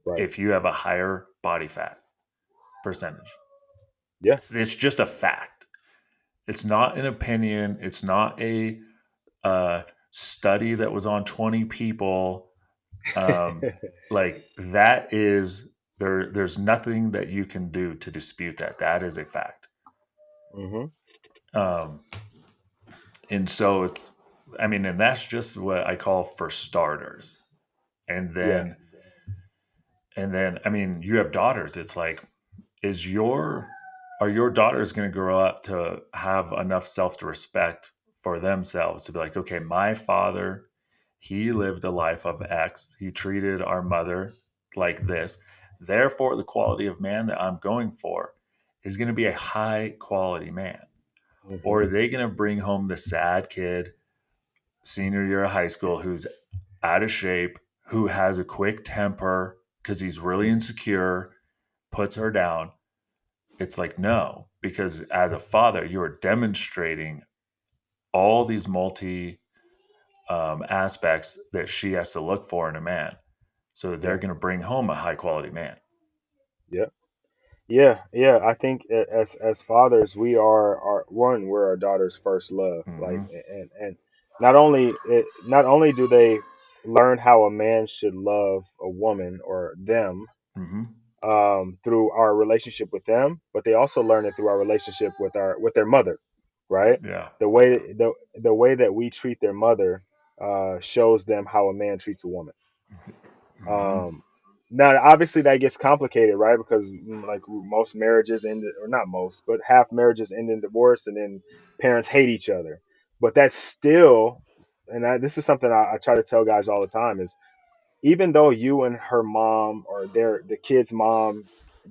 Right. if you have a higher body fat percentage. Yeah. It's just a fact. It's not an opinion. It's not a study that was on 20 people. Like that is there. There's nothing that you can do to dispute that. That is a fact. Hmm. Um, and so it's, I mean, and that's just what I call for starters. And Yeah. then, and then, I mean, you have daughters. It's like, is your are your daughters going to grow up to have enough self-respect for themselves to be like, okay, my father, he lived a life of X, he treated our mother like this, therefore the quality of man that I'm going for is going to be a high quality man? Or Hmm. are they going to bring home the sad kid senior year of high school who's out of shape, who has a quick temper because he's really insecure, puts her down? It's like, no, because as a father, you're demonstrating all these multi aspects that she has to look for in a man. So they're Yeah. going to bring home a high quality man. Yeah. Yeah, yeah. I think as fathers, we are one. We're our daughter's first love. Like, Mm-hmm. and not only do they learn how a man should love a woman or them, Mm-hmm. through our relationship with them, but they also learn it through our relationship with their mother, right? Yeah. The way that we treat their mother shows them how a man treats a woman. Mm-hmm. Um, Now, obviously, that gets complicated, right? Because like most marriages end, or not most, but half marriages end in divorce, and then parents hate each other. But that's still, this is something I try to tell guys all the time: is even though you and her mom or the kid's mom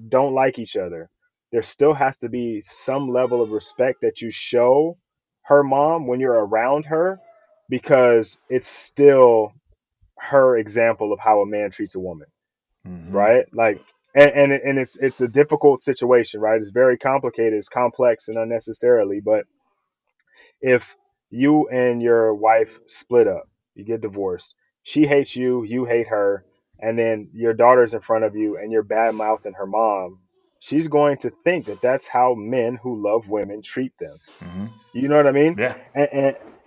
don't like each other, there still has to be some level of respect that you show her mom when you're around her, because it's still her example of how a man treats a woman, Mm-hmm. right? Like, and it's a difficult situation, right? It's very complicated, it's complex and unnecessarily. But if you and your wife split up, you get divorced, she hates you, you hate her, and then your daughter's in front of you and you're bad mouthing her mom, she's going to think that that's how men who love women treat them. Mm-hmm. You know what I mean? Yeah.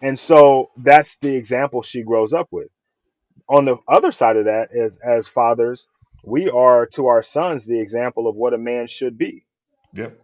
And so that's the example she grows up with. On the other side of that is, as fathers, we are to our sons the example of what a man should be. Yep.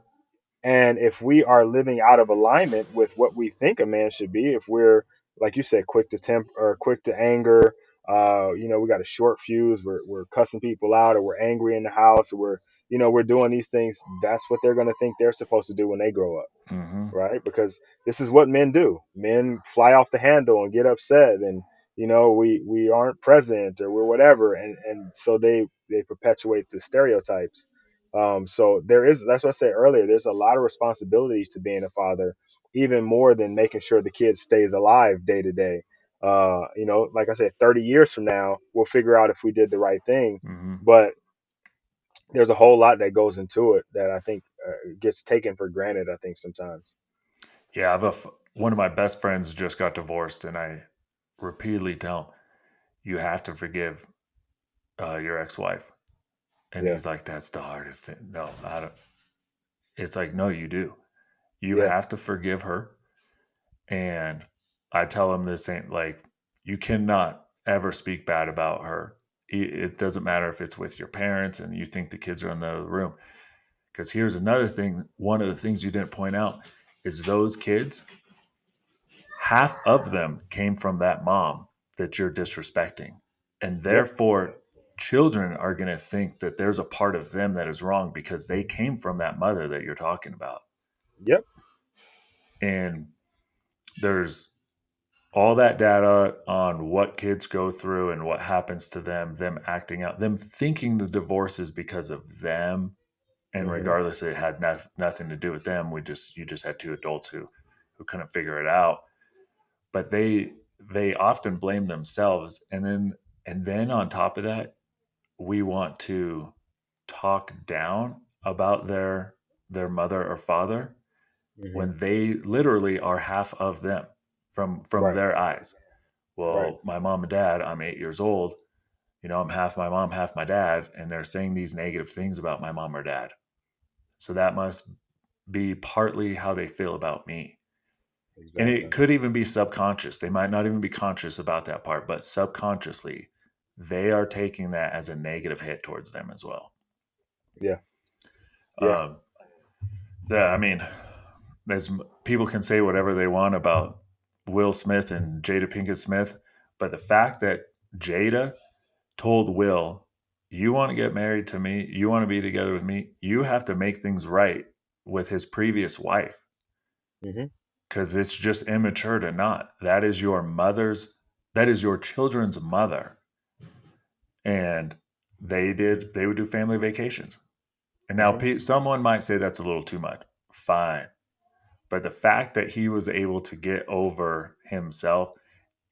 And if we are living out of alignment with what we think a man should be, if we're, like you said, quick to temp or quick to anger, we got a short fuse, we're cussing people out, or we're angry in the house, or we're doing these things, that's what they're going to think they're supposed to do when they grow up, Mm-hmm. right? Because this is what men do. Men fly off the handle and get upset, and we aren't present, or we're whatever, and so they perpetuate the stereotypes. So that's what I said earlier. There's a lot of responsibility to being a father, even more than making sure the kid stays alive day to day. Like I said, 30 years from now, we'll figure out if we did the right thing. Mm-hmm. But there's a whole lot that goes into it that I think gets taken for granted, I think sometimes. Yeah. One of my best friends just got divorced, and I repeatedly tell him, you have to forgive your ex wife. And Yeah. he's like, that's the hardest thing. No, I don't. It's like, no, you do. You Yeah. have to forgive her. And I tell them the same, like, you cannot ever speak bad about her. It doesn't matter if it's with your parents and you think the kids are in the other room. Because here's another thing. One of the things you didn't point out is those kids, half of them came from that mom that you're disrespecting. And Yep. therefore, children are going to think that there's a part of them that is wrong because they came from that mother that you're talking about. Yep. And there's all that data on what kids go through and what happens to them acting out, them thinking the divorce is because of them. And Hmm. regardless, it had nothing to do with them. You just had two adults who couldn't figure it out. But they often blame themselves. And then on top of that, we want to talk down about their mother or father Hmm. when they literally are half of them from Right. their eyes. Right. Well, my mom and dad, I'm 8 years old. I'm half my mom, half my dad, and they're saying these negative things about my mom or dad. So that must be partly how they feel about me. And it Exactly. could even be subconscious. They might not even be conscious about that part, but subconsciously, they are taking that as a negative hit towards them as well. Yeah. Yeah. Um, I mean, there's people can say whatever they want about Will Smith and Jada Pinkett Smith, but the fact that Jada told Will, "You want to get married to me, you want to be together with me, you have to make things right with his previous wife Hmm. because it's just immature to not. That is your mother's, that is your children's mother." And they would do family vacations. And now Hmm. someone might say that's a little too much. Fine. But the fact that he was able to get over himself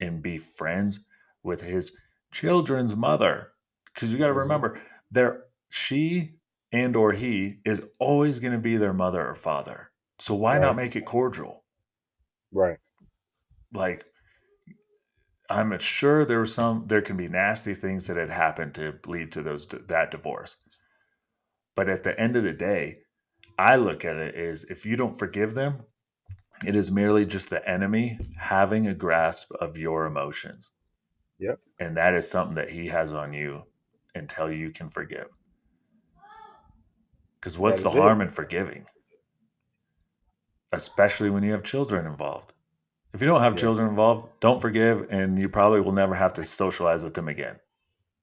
and be friends with his children's mother, because you got to Hmm. remember, there she and or he is always going to be their mother or father. So why not Right. make it cordial? Right. Like, I'm sure there can be nasty things that had happened to lead to that divorce. But at the end of the day, I look at it as if you don't forgive them, it is merely just the enemy having a grasp of your emotions. Yep. And that is something that he has on you until you can forgive. Because That what's the is it. harm in forgiving, especially when you have children involved? If you don't have Yeah. children involved, don't forgive, and you probably will never have to socialize with them again.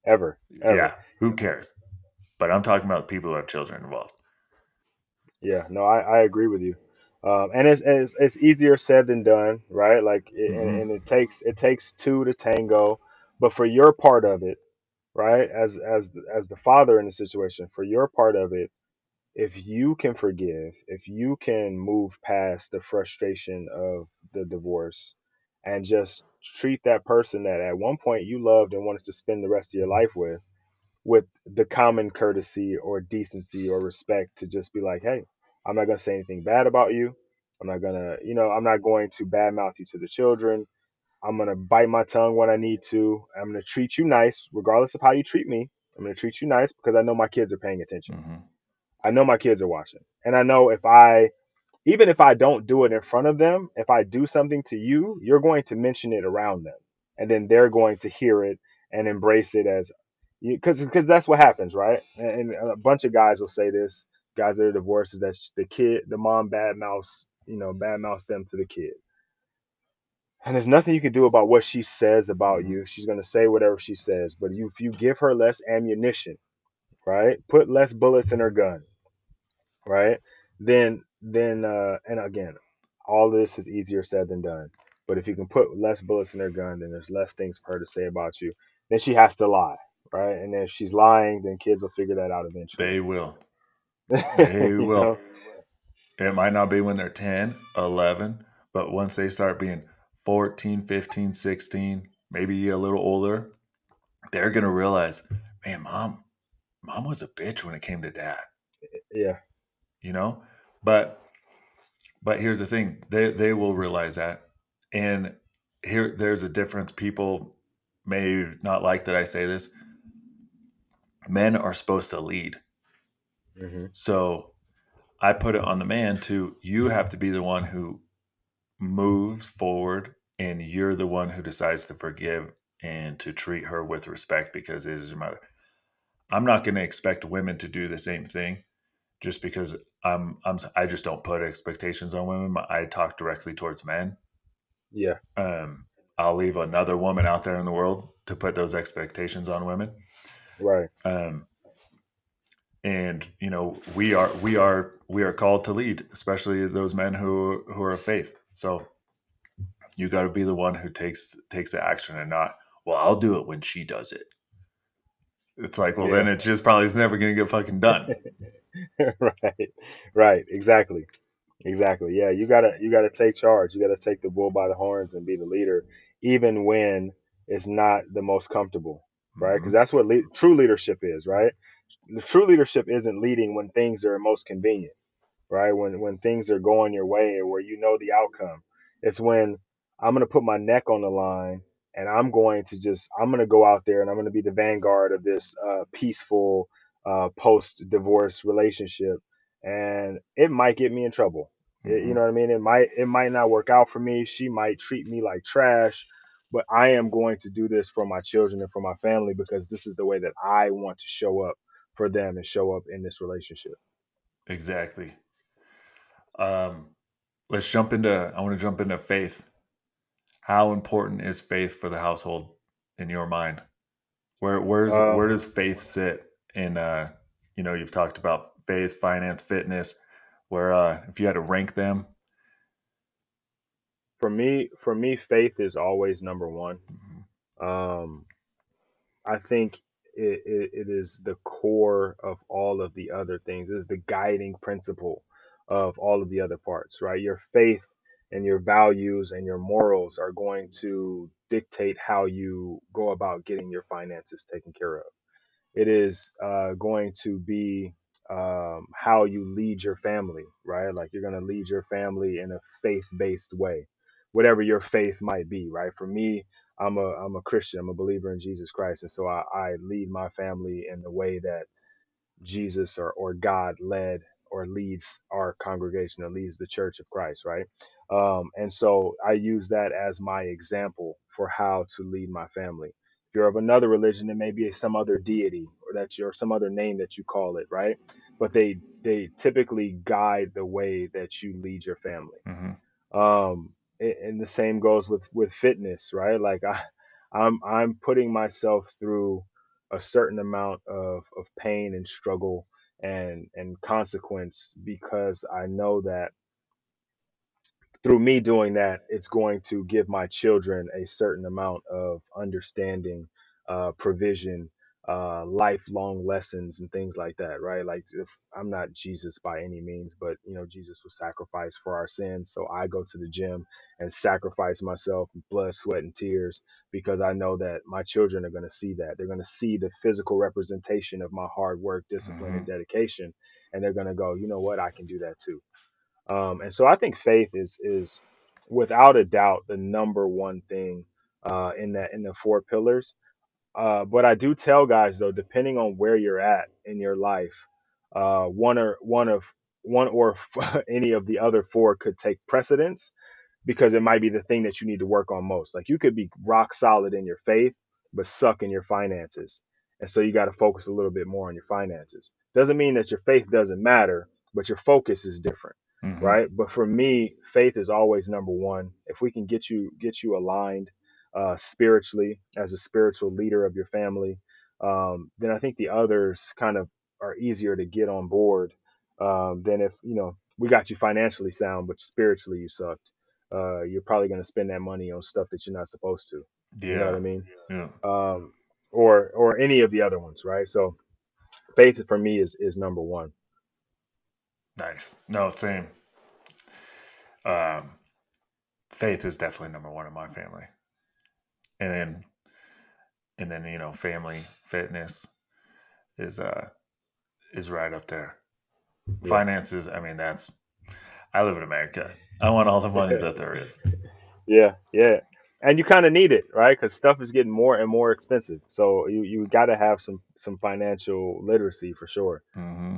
Ever. Yeah, Ever. who cares? But I'm talking about people who have children involved. Yeah. No, I agree with you. And it's easier said than done, right? Like, Hmm. and it takes two to tango. But for your part of it, right, as the father in the situation, for your part of it, if you can forgive, if you can move past the frustration of the divorce and just treat that person that at one point you loved and wanted to spend the rest of your life with the common courtesy or decency or respect to just be like, hey, I'm not going to say anything bad about you. I'm not going to, I'm not going to badmouth you to the children. I'm going to bite my tongue when I need to. I'm going to treat you nice, regardless of how you treat me. I'm going to treat you nice because I know my kids are paying attention. Hmm. I know my kids are watching. And I know if I, even if I don't do it in front of them, if I do something to you, you're going to mention it around them. And then they're going to hear it and embrace it as, because that's what happens, right? And a bunch of guys will say this, guys that are divorced, is that the mom bad mouths them to the kid. And there's nothing you can do about what she says about Hmm. you. She's going to say whatever she says. But if you give her less ammunition, right? Put less bullets in her gun, right? Then and again, all this is easier said than done. But if you can put less bullets in her gun, then there's less things for her to say about you. Then she has to lie, right? And if she's lying, then kids will figure that out eventually. They will. They you will. know? It might not be when they're 10, 11, but once they start being 14, 15, 16, maybe a little older, they're going to realize, man, mom was a bitch when it came to dad, Yeah. you know? But here's the thing. They will realize that. And here there's a difference. People may not like that I say this. Men are supposed to lead. Hmm. So I put it on the man to, you have to be the one who moves forward, and you're the one who decides to forgive and to treat her with respect because it is your mother. I'm not going to expect women to do the same thing just because I just don't put expectations on women. I talk directly towards men. Yeah, Um, I'll leave another woman out there in the world to put those expectations on women. right. Um, and we are called to lead, especially those men who are of faith. So you got to be the one who takes the action, and not, well, I'll do it when she does it. It's like, well, then Yeah. it just probably is never going to get fucking done. Right. Right. Exactly. Exactly. Yeah, you gotta take charge. You gotta take the bull by the horns and be the leader, even when it's not the most comfortable, right? Because Hmm. that's what true leadership is, right? The true leadership isn't leading when things are most convenient, right? When things are going your way or where you know the outcome. It's when I'm gonna put my neck on the line and I'm gonna go out there and I'm gonna be the vanguard of this peaceful post divorce relationship, and it might get me in trouble. You Hmm. know what I mean? It might not work out for me. She might treat me like trash, but I am going to do this for my children and for my family because this is the way that I want to show up for them and show up in this relationship. Exactly. Um, let's jump into. I want to jump into faith. How important is faith for the household in your mind? Where Um, does faith sit in? You've talked about faith, finance, fitness. Where if you had to rank them. for me, faith is always number one. Mhm. Um, I think it is the core of all of the other things. It is the guiding principle of all of the other parts, right? Your faith and your values and your morals are going to dictate how you go about getting your finances taken care of. It is going to be how you lead your family, right? Like you're going to lead your family in a faith-based way, whatever your faith might be, right? For me, I'm a Christian. I'm a believer in Jesus Christ, and so I lead my family in the way that Jesus or God led or leads our congregation or leads the church of Christ, right? And so I use that as my example for how to lead my family. If you're of another religion, it may be some other deity or some other name that you call it, right? But they typically guide the way that you lead your family. Mhm. And the same goes with fitness, right? Like I'm putting myself through a certain amount of pain and struggle and consequence because I know that through me doing that, it's going to give my children a certain amount of understanding, provision, lifelong lessons, and things like that, right? Like, if I'm not Jesus by any means, but Jesus was sacrificed for our sins. So I go to the gym and sacrifice myself, blood, sweat, and tears, because I know that my children are going to see that. They're going to see the physical representation of my hard work, discipline, and Mhm. dedication, and they're going to go, you know what, I can do that too. And so I think faith is without a doubt the number one thing in the four pillars. But I do tell guys though, depending on where you're at in your life, one or any of the other four could take precedence because it might be the thing that you need to work on most. Like you could be rock solid in your faith, but suck in your finances. And so you got to focus a little bit more on your finances. Doesn't mean that your faith doesn't matter, but your focus is different, Mhm. right? But for me, faith is always number one. If we can get you aligned spiritually as a spiritual leader of your family, then I think the others kind of are easier to get on board than if we got you financially sound, but spiritually you sucked. You're probably going to spend that money on stuff that you're not supposed to. You know what Yeah. I mean? Yeah. Um, or any of the other ones, right? So faith for me is number one. Nice. No, same. Um, faith is definitely number one in my family, and then family fitness is is right up there. Yeah. Finances. I mean, that's. I live in America. I want all the money that there is. Yeah, yeah. And you kind of need it, right? Because stuff is getting more and more expensive. So you got to have some financial literacy for sure. Hmm.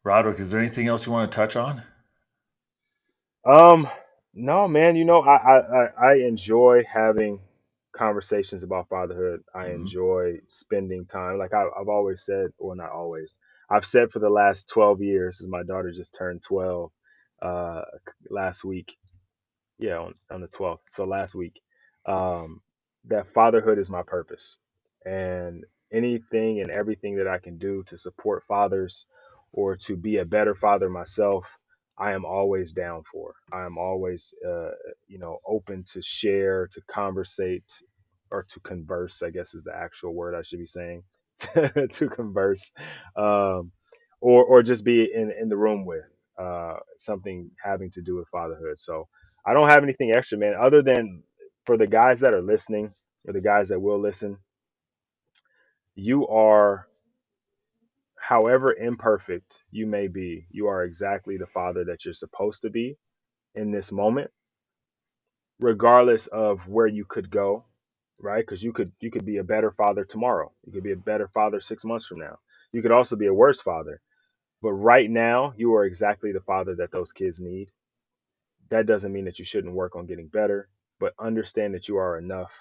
Roderick, is there anything else you want to touch on? Um, no, man. I enjoy having conversations about fatherhood. I Hmm. enjoy spending time. Like I've always said, well, not always. I've said for the last 12 years, as my daughter just turned 12 last week. Yeah, on the 12th. So last week, um, that fatherhood is my purpose, and anything and everything that I can do to support fathers or to be a better father myself, I am always down for. I am always, open to share, to conversate, or to converse. I guess is the actual word I should be saying, to converse, um, or just be in the room with something having to do with fatherhood. So I don't have anything extra, man, other than for the guys that are listening or the guys that will listen, you are, however imperfect you may be, you are exactly the father that you're supposed to be in this moment, regardless of where you could go, right? Because you could be a better father tomorrow. You could be a better father 6 months from now. You could also be a worse father. But right now, you are exactly the father that those kids need. That doesn't mean that you shouldn't work on getting better, but understand that you are enough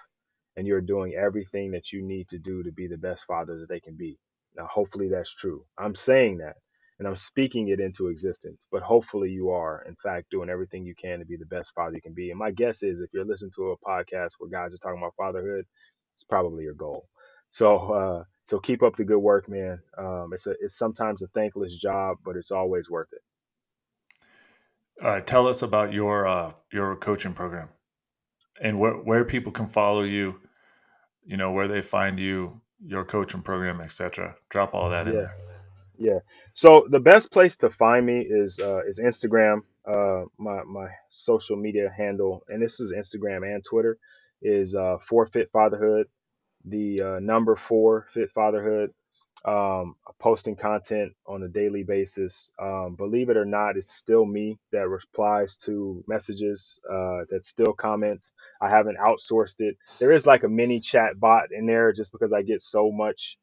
and you're doing everything that you need to do to be the best father that they can be. Now, hopefully that's true. I'm saying that and I'm speaking it into existence, but hopefully you are, in fact, doing everything you can to be the best father you can be. And my guess is if you're listening to a podcast where guys are talking about fatherhood, it's probably your goal. So keep up the good work, man. It's sometimes a thankless job, but it's always worth it. Tell us about your coaching program and where people can follow you. You know where they find you, your coaching program, etc. Drop all that in Yeah. there. Yeah. So the best place to find me is Instagram. My social media handle, and this is Instagram and Twitter, is Forfeit Fatherhood. The number four Fit Fatherhood. Posting content on a daily basis. Believe it or not, it's still me that replies to messages. That still comments. I haven't outsourced it. There is like a mini chat bot in there, just because I get so much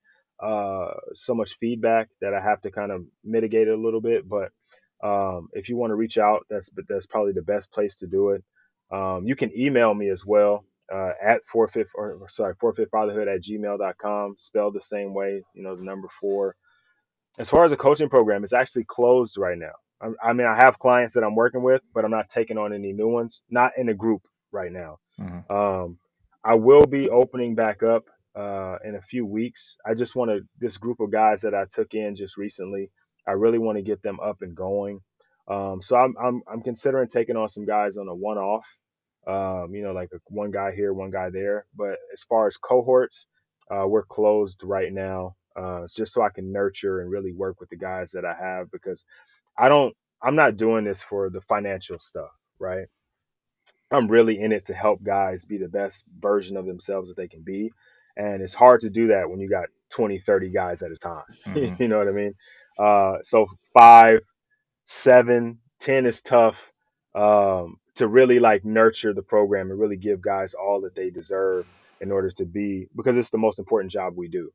feedback that I have to kind of mitigate it a little bit. But if you want to reach out, that's probably the best place to do it. You can email me as well at forfeitfatherhood at gmail.com, spelled the same way, the number four. As far as a coaching program, it's actually closed right now. I mean, I have clients that I'm working with, but I'm not taking on any new ones, not in a group right now. Hmm. Um, I will be opening back up in a few weeks. I just want to, this group of guys that I took in just recently, I really want to get them up and going. So I'm considering taking on some guys on a one off, like one guy here, one guy there. But as far as cohorts, we're closed right now. It's just so I can nurture and really work with the guys that I have, because I don't, I'm not doing this for the financial stuff, right? I'm really in it to help guys be the best version of themselves that they can be. And it's hard to do that when you got 20, 30 guys at a time. Hmm. You know what I mean? So 5, 7, 10 is tough, to really like nurture the program and really give guys all that they deserve in order to be, because it's the most important job we do,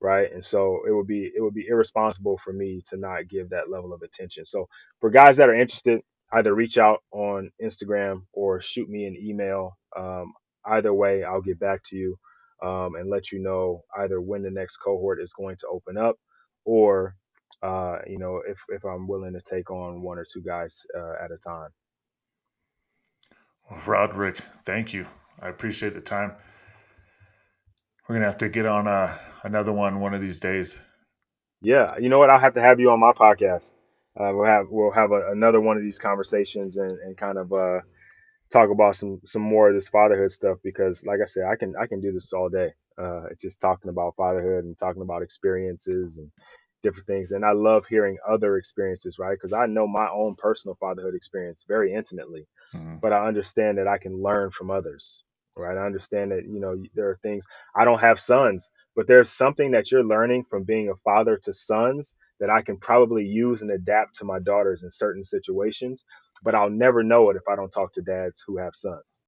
right? And so it would be irresponsible for me to not give that level of attention. So for guys that are interested, either reach out on Instagram or shoot me an email. Either way, I'll get back to you, and let you know either when the next cohort is going to open up, or if I'm willing to take on one or two guys at a time. Well, Roderick, thank you. I appreciate the time. We're gonna have to get on another one of these days. Yeah, you know what? I'll have to have you on my podcast. We'll have another one of these conversations, and kind of talk about some more of this fatherhood stuff, because like I said, I can do this all day. Just talking about fatherhood and talking about experiences and different things. And I love hearing other experiences, right? Because I know my own personal fatherhood experience very intimately, Mhm. but I understand that I can learn from others, right? I understand that, there are things, I don't have sons, but there's something that you're learning from being a father to sons that I can probably use and adapt to my daughters in certain situations, but I'll never know it if I don't talk to dads who have sons.